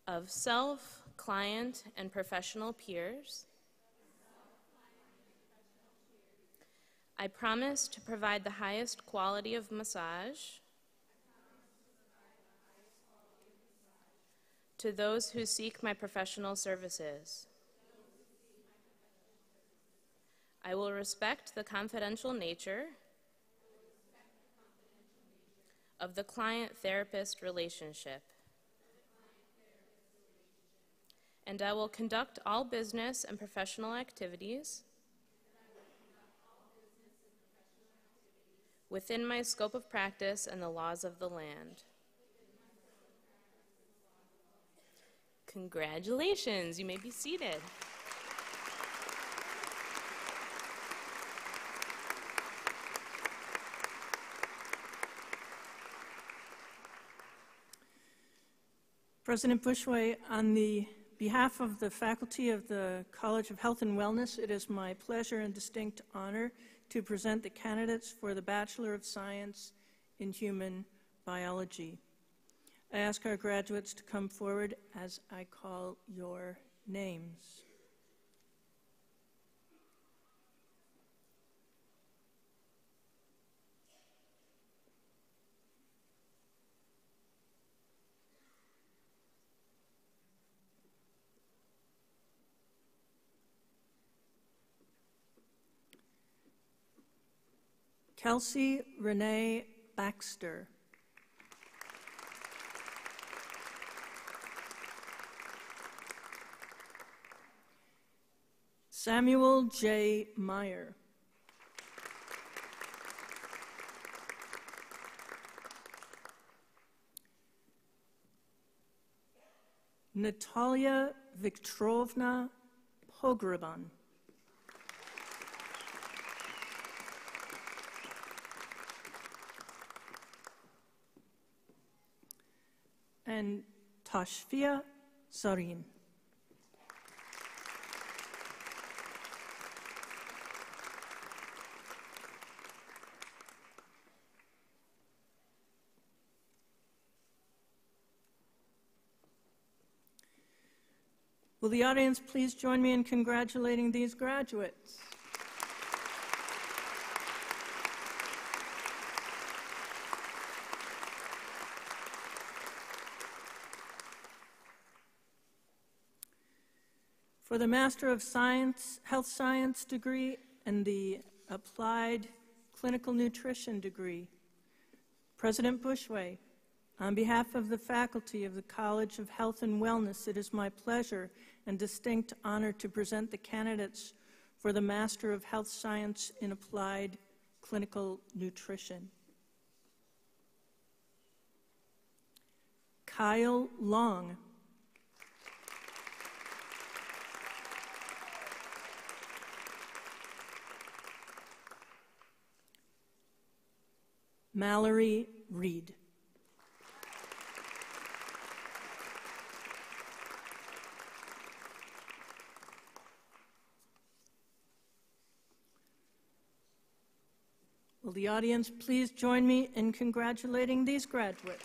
of self, client, and professional peers. I promise to provide the highest quality of massage to those who seek my professional services. I will respect the confidential nature of the client-therapist relationship, and I will conduct all business and professional activities within my scope of practice and the laws of the land. Congratulations, you may be seated. President Bushway, on the behalf of the faculty of the College of Health and Wellness, it is my pleasure and distinct honor to present the candidates for the Bachelor of Science in Human Biology. I ask our graduates to come forward as I call your names. Kelsey Renee Baxter. Samuel J. Meyer. Natalia Viktorovna Pogreban. And Tashfia Zarin. Will the audience please join me in congratulating these graduates? For the Master of Science, Health Science degree and the Applied Clinical Nutrition degree, President Bushway, on behalf of the faculty of the College of Health and Wellness, it is my pleasure and distinct honor to present the candidates for the Master of Health Science in Applied Clinical Nutrition. Kyle Long. Mallory Reed. Will the audience please join me in congratulating these graduates?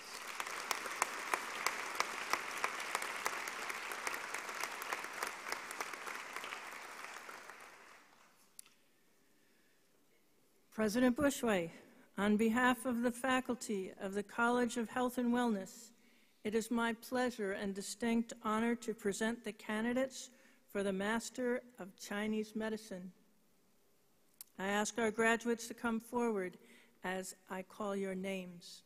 President Bushway, on behalf of the faculty of the College of Health and Wellness, it is my pleasure and distinct honor to present the candidates for the Master of Chinese Medicine. I ask our graduates to come forward as I call your names.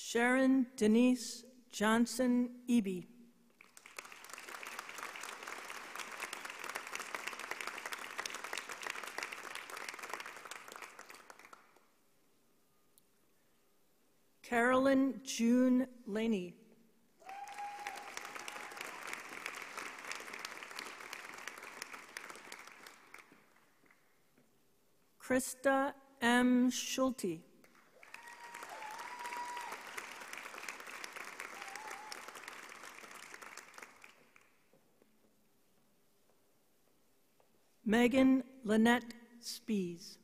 Sharon Denise Johnson Eby. Carolyn June Laney. Krista M. Schulte. Megan Lynette Spees.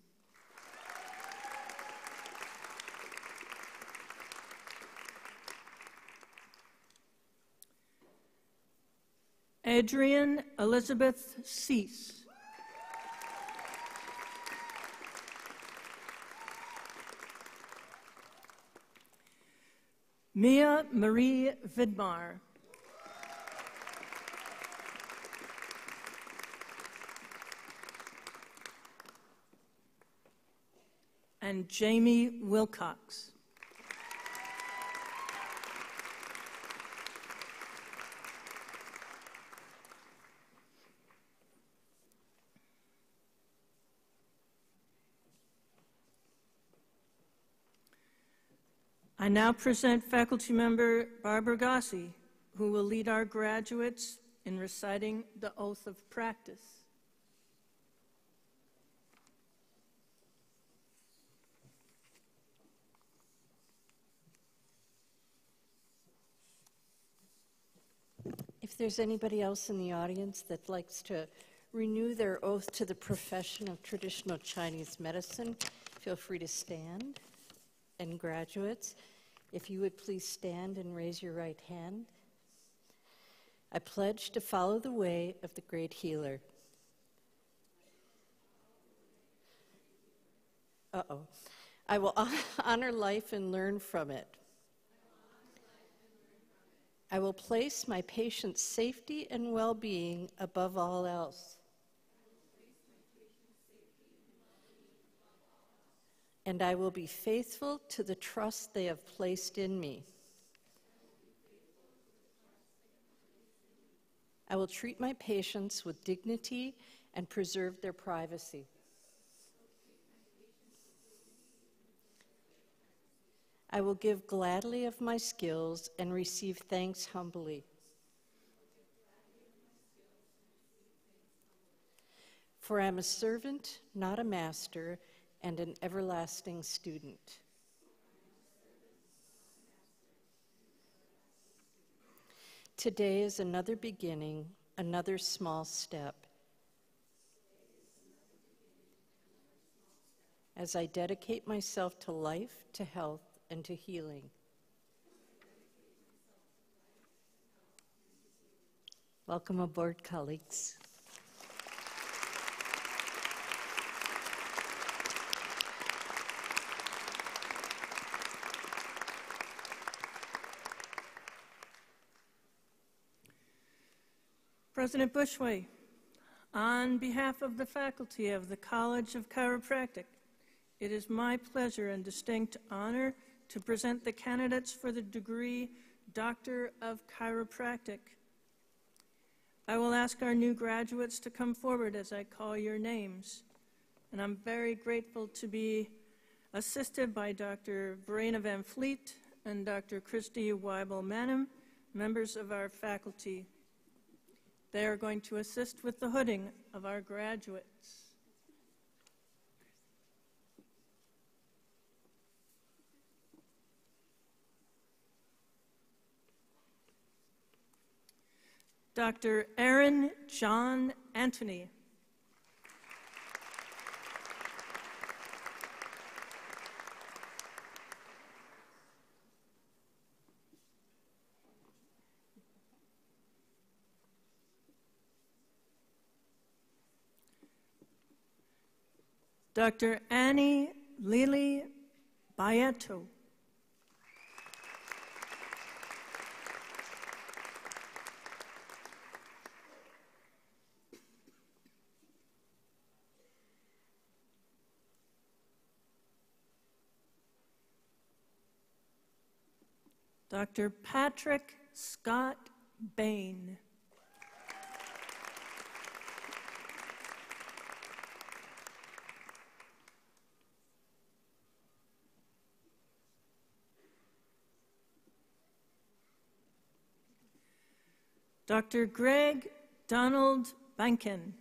Adrienne Elizabeth Cease. Mia Marie Vidmar. And Jamie Wilcox. I now present faculty member Barbara Gossi, who will lead our graduates in reciting the oath of practice. If there's anybody else in the audience that likes to renew their oath to the profession of traditional Chinese medicine, feel free to stand. And graduates, if you would please stand and raise your right hand. I pledge to follow the way of the great healer. I will honor life and learn from it. I will place my patient's safety and well-being above all else. And I will be faithful to the trust they have placed in me. I will treat my patients with dignity and preserve their privacy. I will give gladly of my skills and receive thanks humbly. For I am a servant, not a master, and an everlasting student. Today is another beginning, another small step. As I dedicate myself to life, to health, and to healing. Welcome aboard, colleagues. President Bushway, on behalf of the faculty of the College of Chiropractic, it is my pleasure and distinct honor to present the candidates for the degree Doctor of Chiropractic. I will ask our new graduates to come forward as I call your names, and I'm very grateful to be assisted by Dr. Verena Van Fleet and Dr. Christy Weibel-Manham, members of our faculty. They are going to assist with the hooding of our graduates. Dr. Aaron John Anthony. Dr. Annie Lily Bayeto. Dr. Patrick Scott Bain. Dr. Greg Donald Bankin.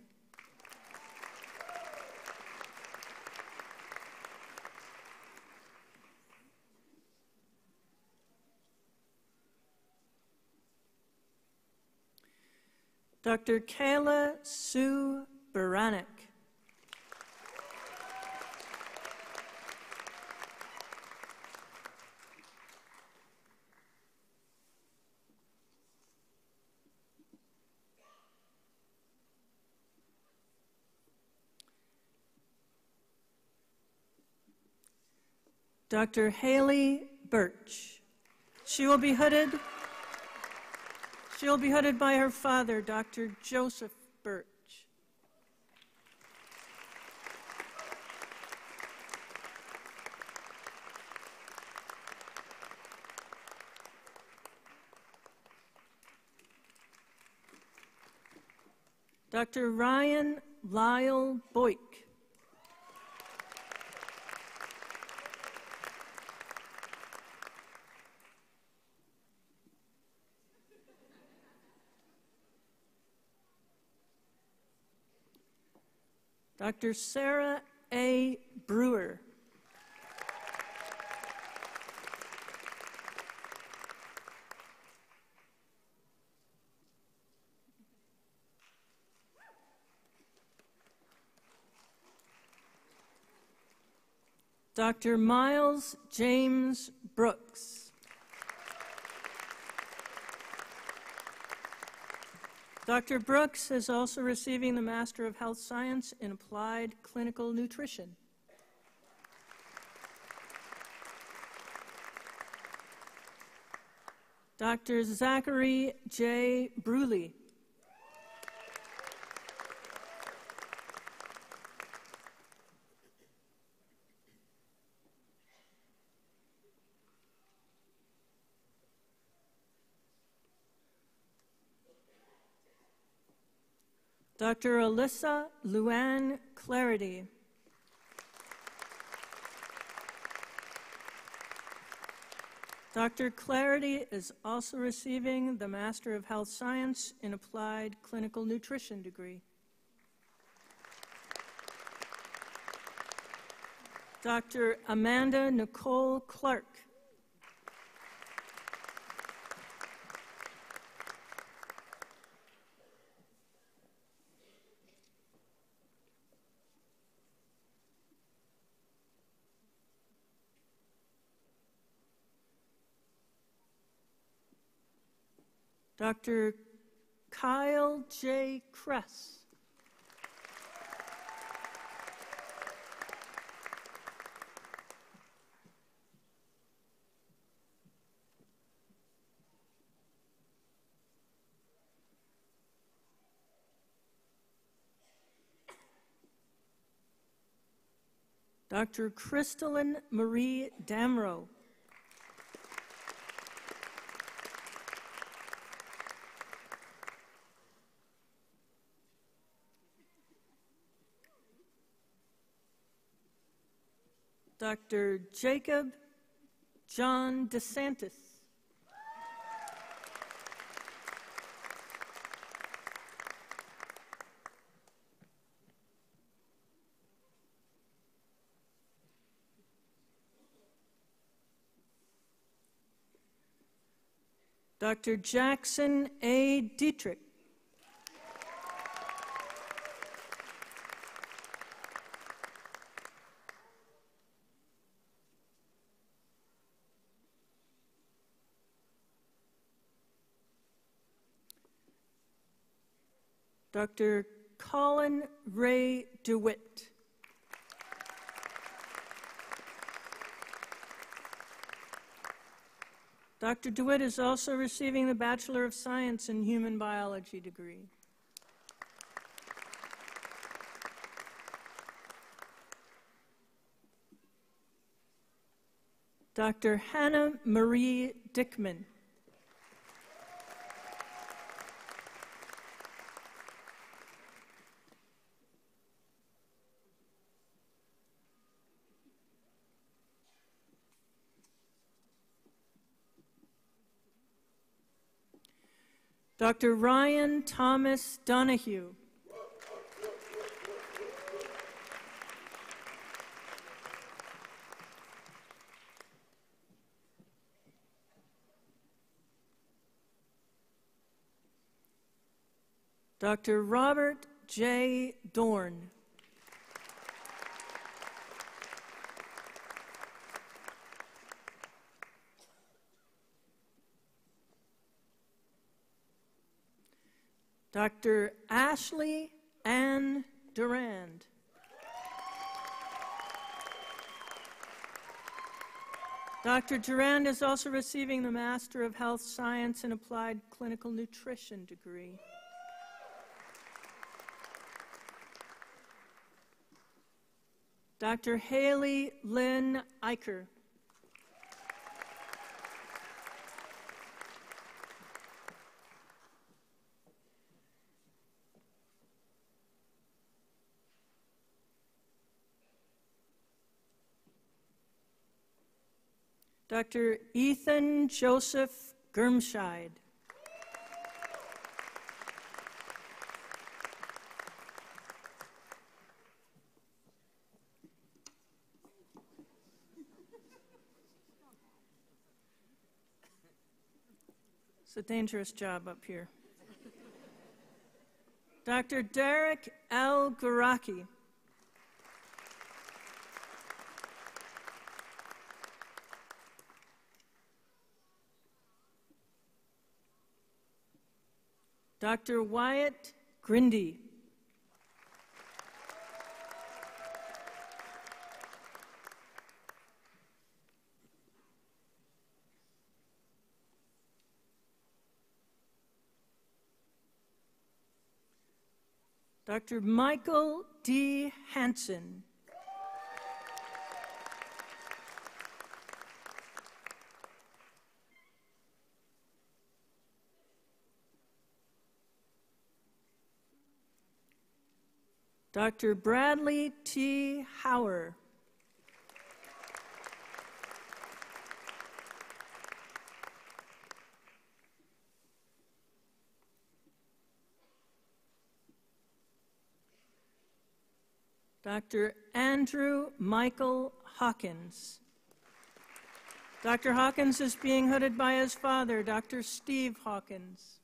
Dr. Kayla Sue Baranek. Dr. Haley Birch. She will be hooded by her father, Dr. Joseph Birch. Dr. Ryan Lyle Boyk. Dr. Sarah A. Brewer. Dr. Miles James Brooks. Dr. Brooks is also receiving the Master of Health Science in Applied Clinical Nutrition. Dr. Zachary J. Bruley. Dr. Alyssa Luann Clarity. Dr. Clarity is also receiving the Master of Health Science in Applied Clinical Nutrition degree. Dr. Amanda Nicole Clark. Dr. Kyle J. Kress. Dr. Crystalline Marie Damrow. Dr. Jacob John DeSantis. Dr. Jackson A. Dietrich. Dr. Colin Ray DeWitt. Dr. DeWitt is also receiving the Bachelor of Science in Human Biology degree. Dr. Hannah Marie Dickman. Dr. Ryan Thomas Donahue. Dr. Robert J. Dorn. Dr. Ashley Ann Durand. Dr. Durand is also receiving the Master of Health Science in Applied Clinical Nutrition degree. Dr. Haley Lynn Eicher. Dr. Ethan Joseph Germscheid. It's a dangerous job up here. Dr. Derek L. Garaki. Dr. Wyatt Grindy. Dr. Michael D. Hansen. Dr. Bradley T. Hauer. Dr. Andrew Michael Hawkins. Dr. Hawkins is being hooded by his father, Dr. Steve Hawkins.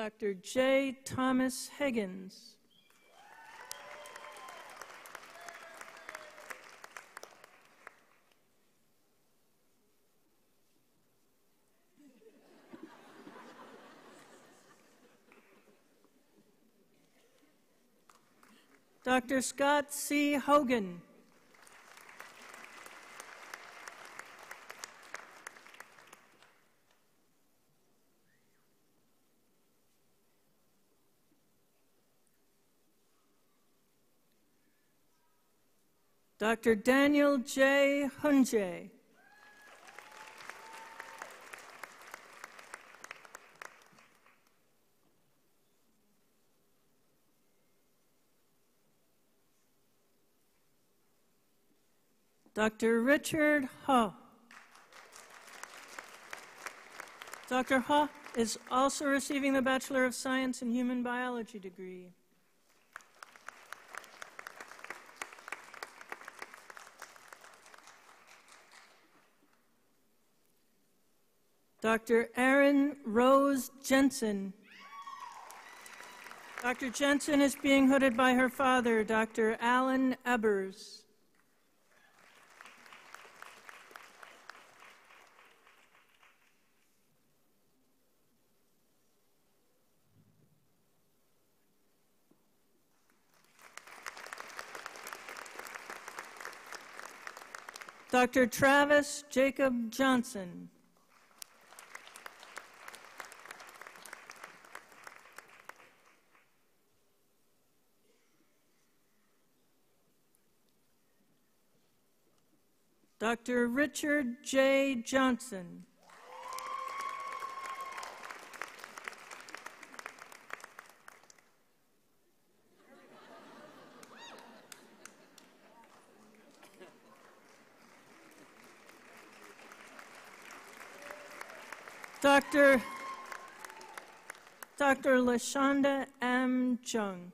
Dr. J. Thomas Higgins. Dr. Scott C. Hogan. Dr. Daniel J. Hunje. Dr. Richard Ho. Dr. Ho is also receiving the Bachelor of Science in Human Biology degree. Dr. Erin Rose Jensen. Dr. Jensen is being hooded by her father, Dr. Alan Ebbers. Dr. Travis Jacob Johnson. Dr. Richard J. Johnson. Dr. LaShonda M. Jung.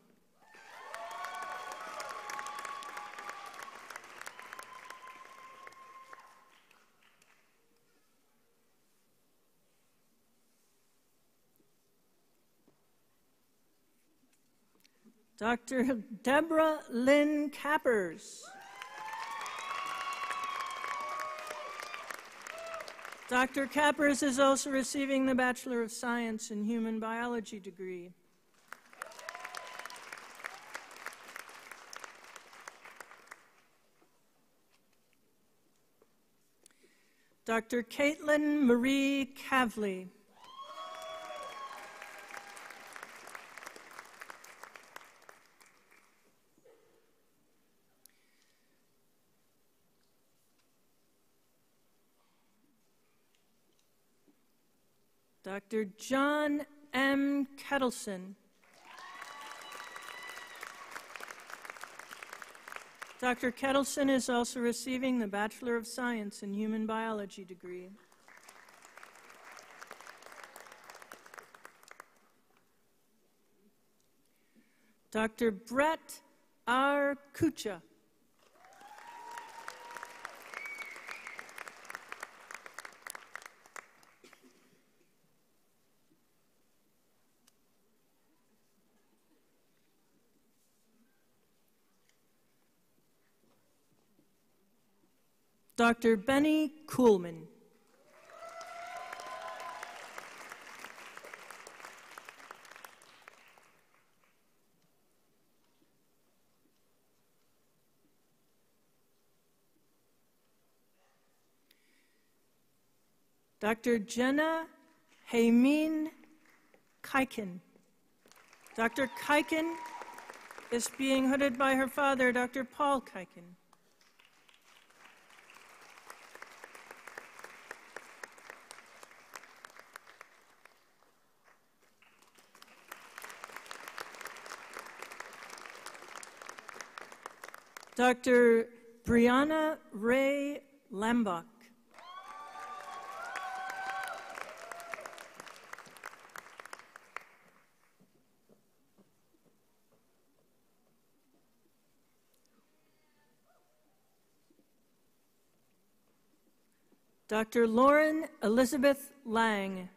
Dr. Deborah Lynn Cappers. Dr. Cappers is also receiving the Bachelor of Science in Human Biology degree. Dr. Caitlin Marie Cavley. Dr. John M. Kettleson. Dr. Kettleson is also receiving the Bachelor of Science in Human Biology degree. Dr. Brett R. Kucha. Dr. Benny Kuhlman. Dr. Jenna Haymin Kaiken. Dr. Kaiken is being hooded by her father, Dr. Paul Kaiken. Dr. Brianna Ray Lambach. Dr. Lauren Elizabeth Lang.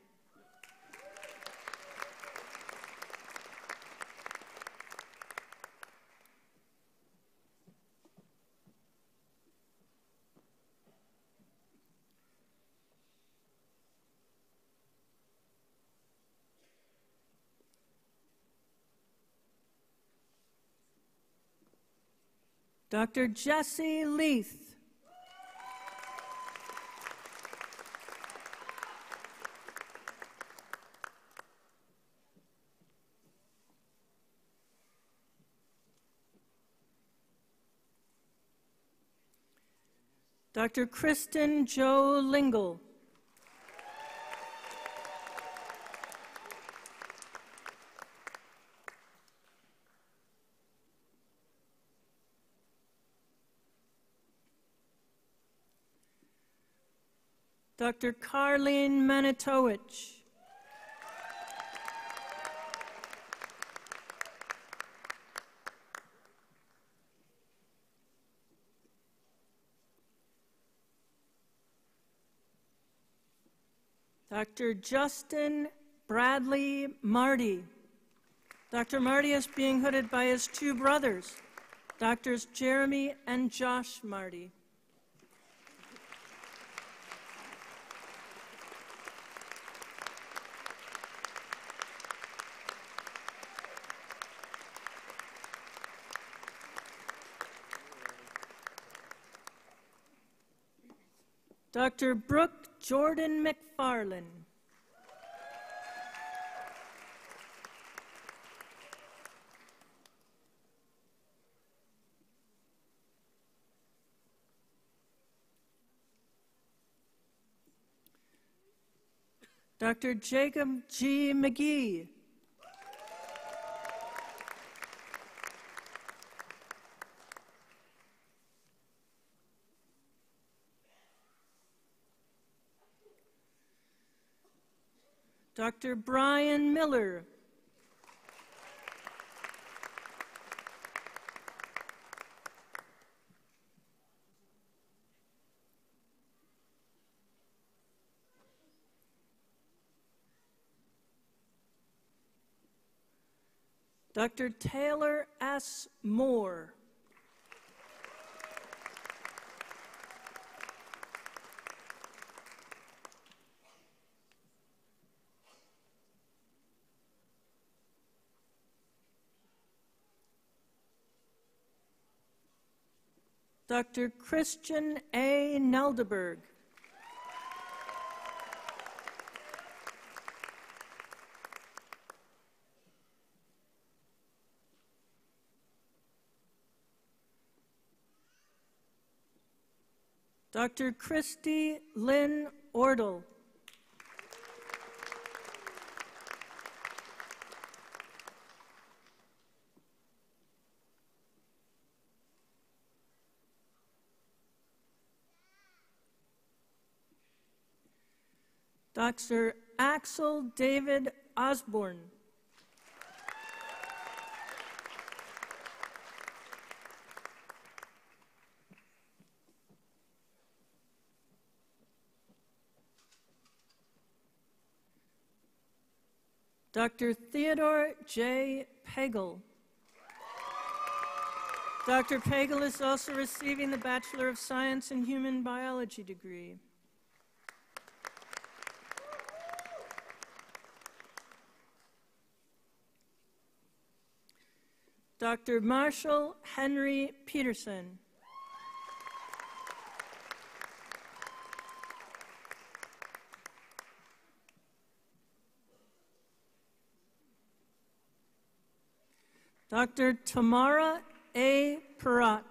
Dr. Jesse Leith. Dr. Kristen Jo Lingle. Dr. Carlene Manitowicz. Dr. Justin Bradley Marty. Dr. Marty is being hooded by his two brothers, Drs. Jeremy and Josh Marty. Dr. Brooke Jordan McFarlane. Dr. Jacob G. McGee. Dr. Brian Miller. Dr. Taylor S. Moore. Dr. Christian A. Neldeberg. Dr. Christy Lynn Ordle. Dr. Axel David Osborne. Dr. Theodore J. Pagel. Dr. Pagel is also receiving the Bachelor of Science in Human Biology degree. Dr. Marshall Henry Peterson. Dr. Tamara A. Perrott.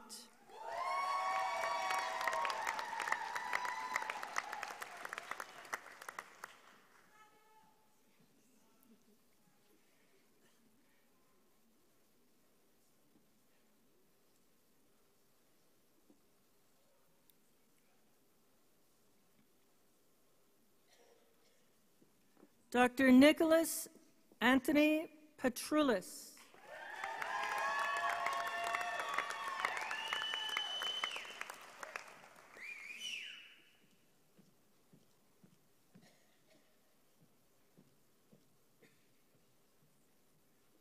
Dr. Nicholas Anthony Petrulis.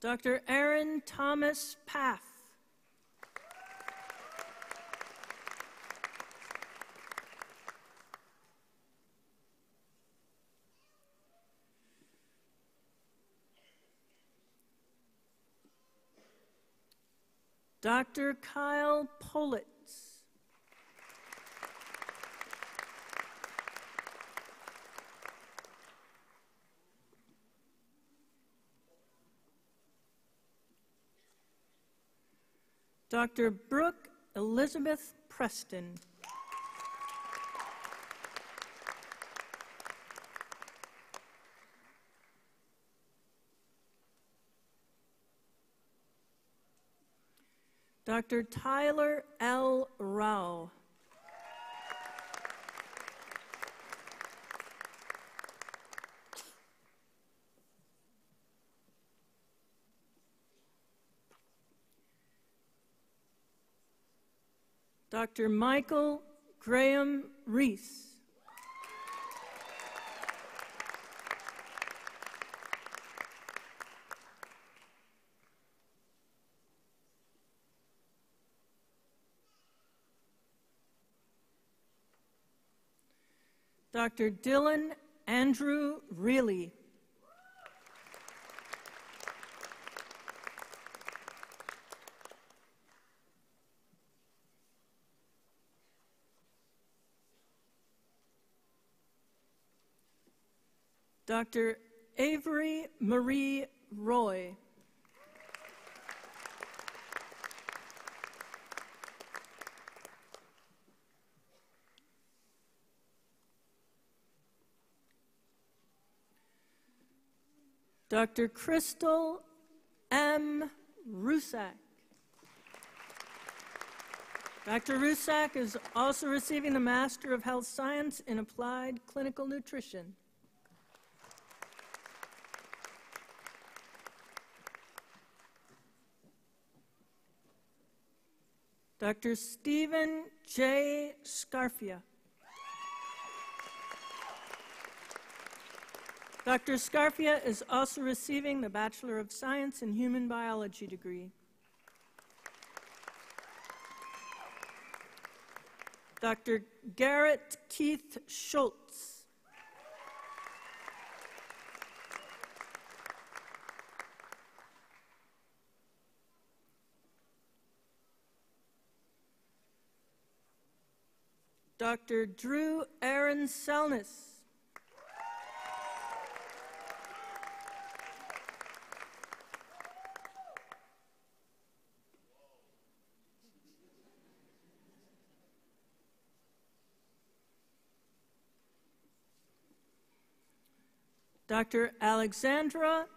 Dr. Aaron Thomas Path. Dr. Kyle Politz. Dr. Brooke Elizabeth Preston. Dr. Tyler L. Rao. Dr. Michael Graham Reese. Dr. Dylan Andrew Reilly. Dr. Avery Marie Roy. Dr. Crystal M. Rusak. Dr. Rusak is also receiving the Master of Health Science in Applied Clinical Nutrition. Dr. Stephen J. Scarfia. Dr. Scarfia is also receiving the Bachelor of Science in Human Biology degree. Dr. Garrett Keith Schultz. Dr. Drew Aaron Selness. Dr. Alexandra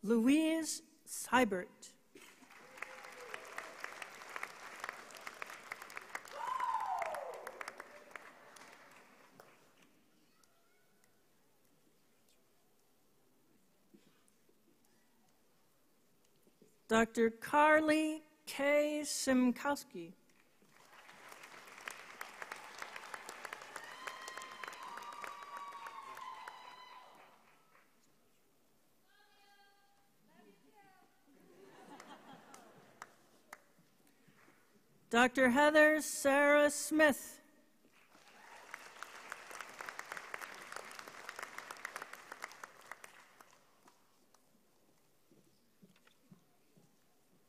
Louise Seibert. Dr. Carly K. Simkowski. Dr. Heather Sarah Smith.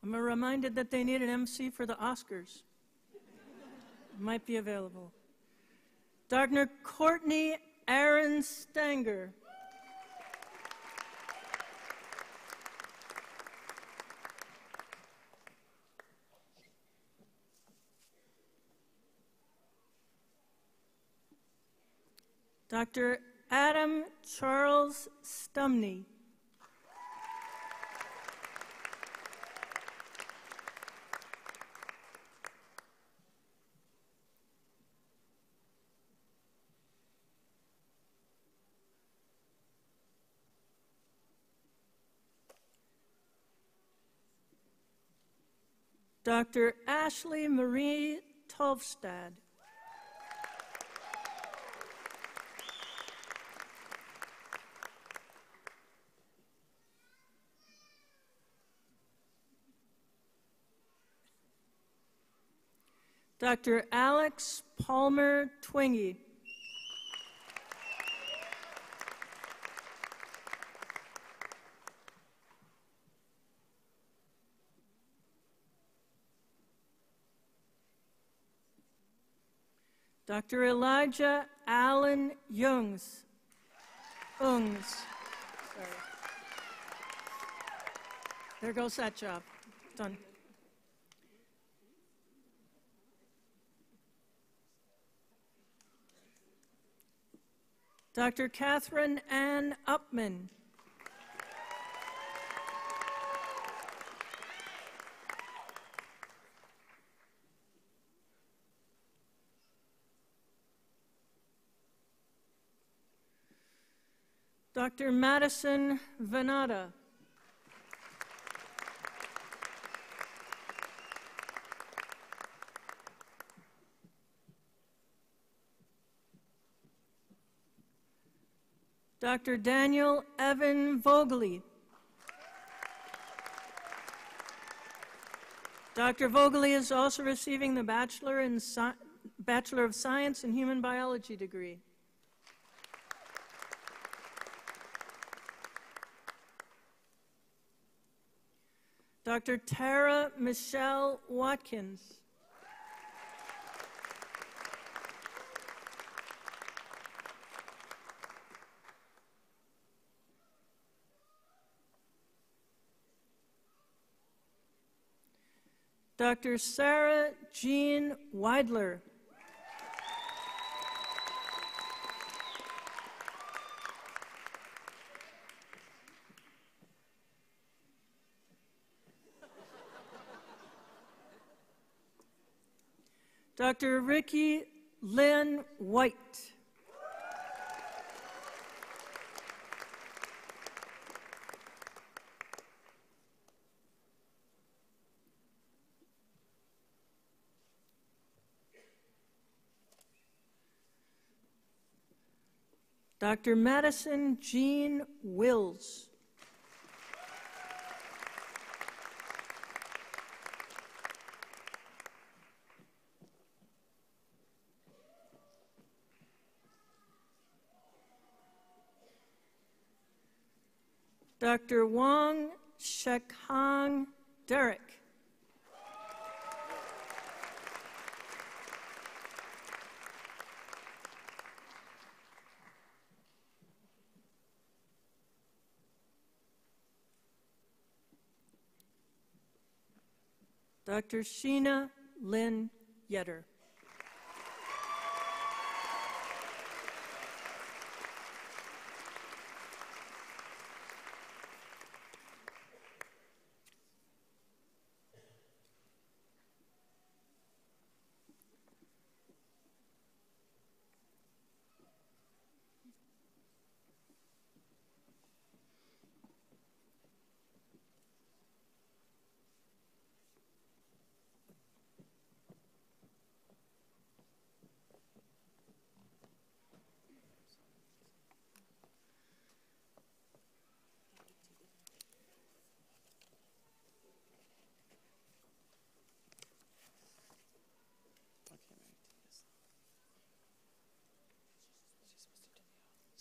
I'm reminded that they need an MC for the Oscars. Might be available. Dr. Courtney Aaron Stanger. Dr. Adam Charles Stumney. Dr. Ashley Marie Tolfstad. Dr. Alex Palmer Twingy. Dr. Elijah Allen Youngs. Sorry. There goes that job. Done. Dr. Catherine Ann Upman. Dr. Madison Venata. Dr. Daniel Evan Vogely. Dr. Vogely is also receiving the Bachelor of Science in Human Biology degree. Dr. Tara Michelle Watkins. Dr. Sarah Jean Weidler. Dr. Ricky Lynn White. Dr. Madison Jean Wills. Dr. Wong Shekhang Derek. Dr. Sheena Lynn Yetter.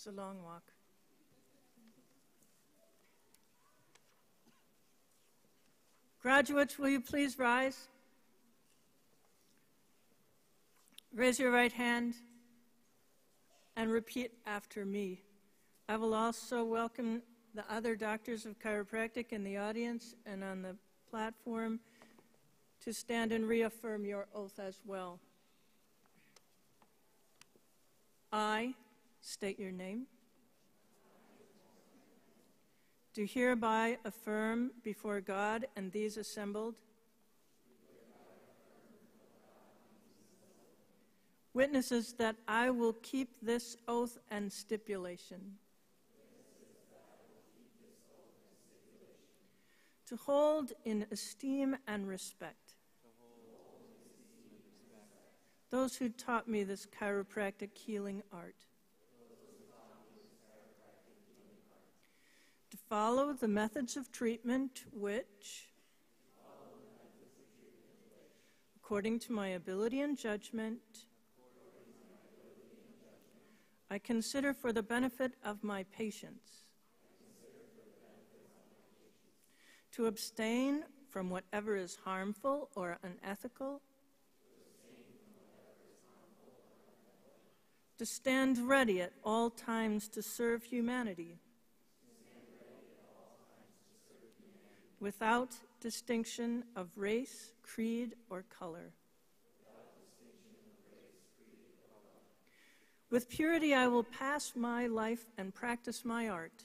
It's a long walk. Graduates, will you please rise? Raise your right hand and repeat after me. I will also welcome the other doctors of chiropractic in the audience and on the platform to stand and reaffirm your oath as well. I state your name. Do hereby affirm before God and these assembled witnesses that I will keep this oath and stipulation to hold in esteem and respect those who taught me this chiropractic healing art, to follow the methods of treatment which, according to my ability and judgment, I consider for the benefit of my patients, to abstain from whatever is harmful or unethical, to stand ready at all times to serve humanity, without distinction of race, creed, or color. With purity I will pass my life and practice my art.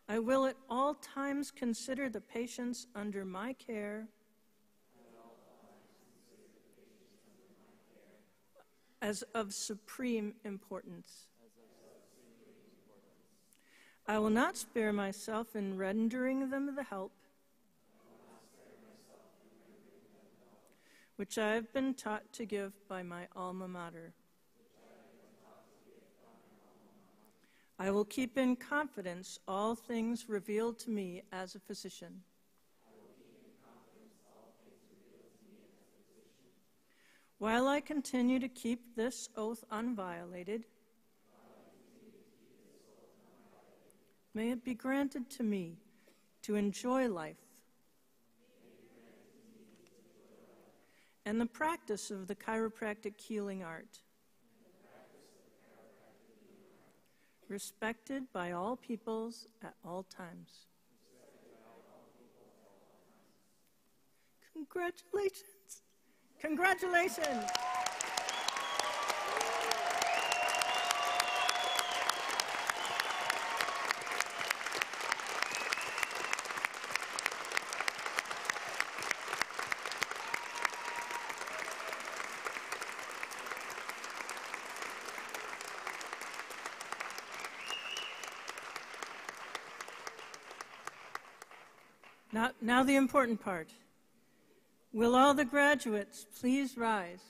I will at all times consider the patients under my care as of supreme importance. I will not spare myself in rendering them the help which I have been taught to give by my alma mater. I will keep in confidence all things revealed to me as a physician. While I continue to keep this oath unviolated, may it be granted to me to enjoy life and the practice of the chiropractic healing art, respected by all peoples at all times. Congratulations. Congratulations. Now the important part. Will all the graduates please rise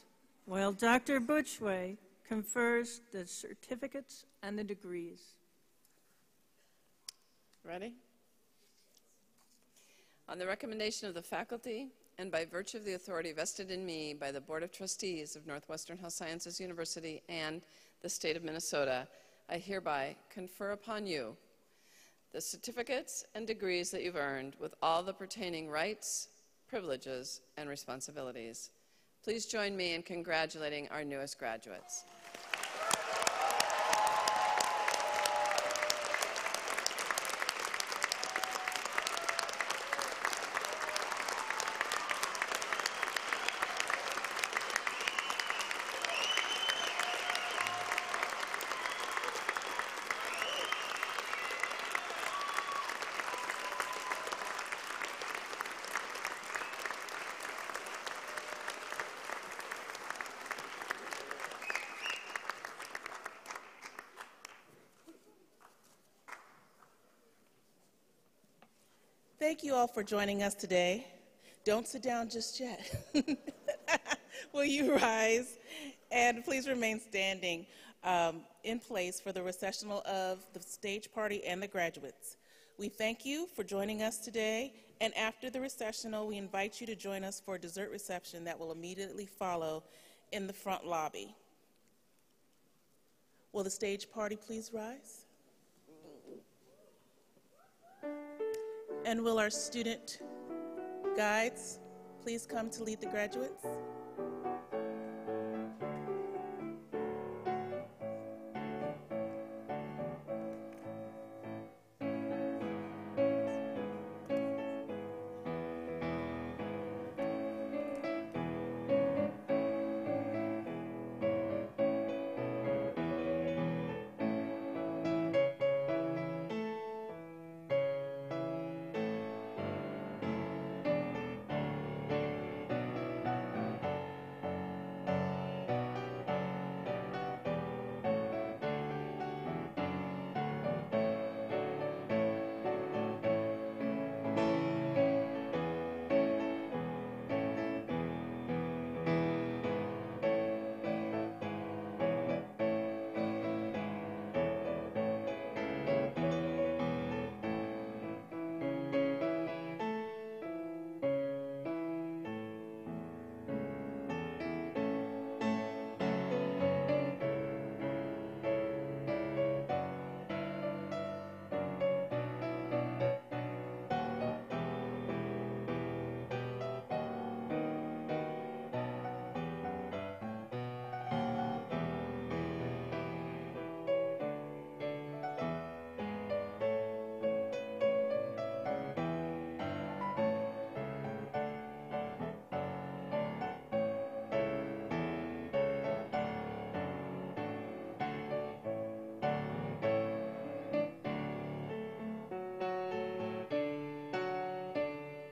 while Dr. Butchway confers the certificates and the degrees. Ready? On the recommendation of the faculty and by virtue of the authority vested in me by the Board of Trustees of Northwestern Health Sciences University and the state of Minnesota, I hereby confer upon you the certificates and degrees that you've earned with all the pertaining rights, privileges, and responsibilities. Please join me in congratulating our newest graduates. Thank you all for joining us today. Don't sit down just yet. Will you rise? And please remain standing in place for the recessional of the stage party and the graduates. We thank you for joining us today, and after the recessional, we invite you to join us for a dessert reception that will immediately follow in the front lobby. Will the stage party please rise? And will our student guides please come to lead the graduates?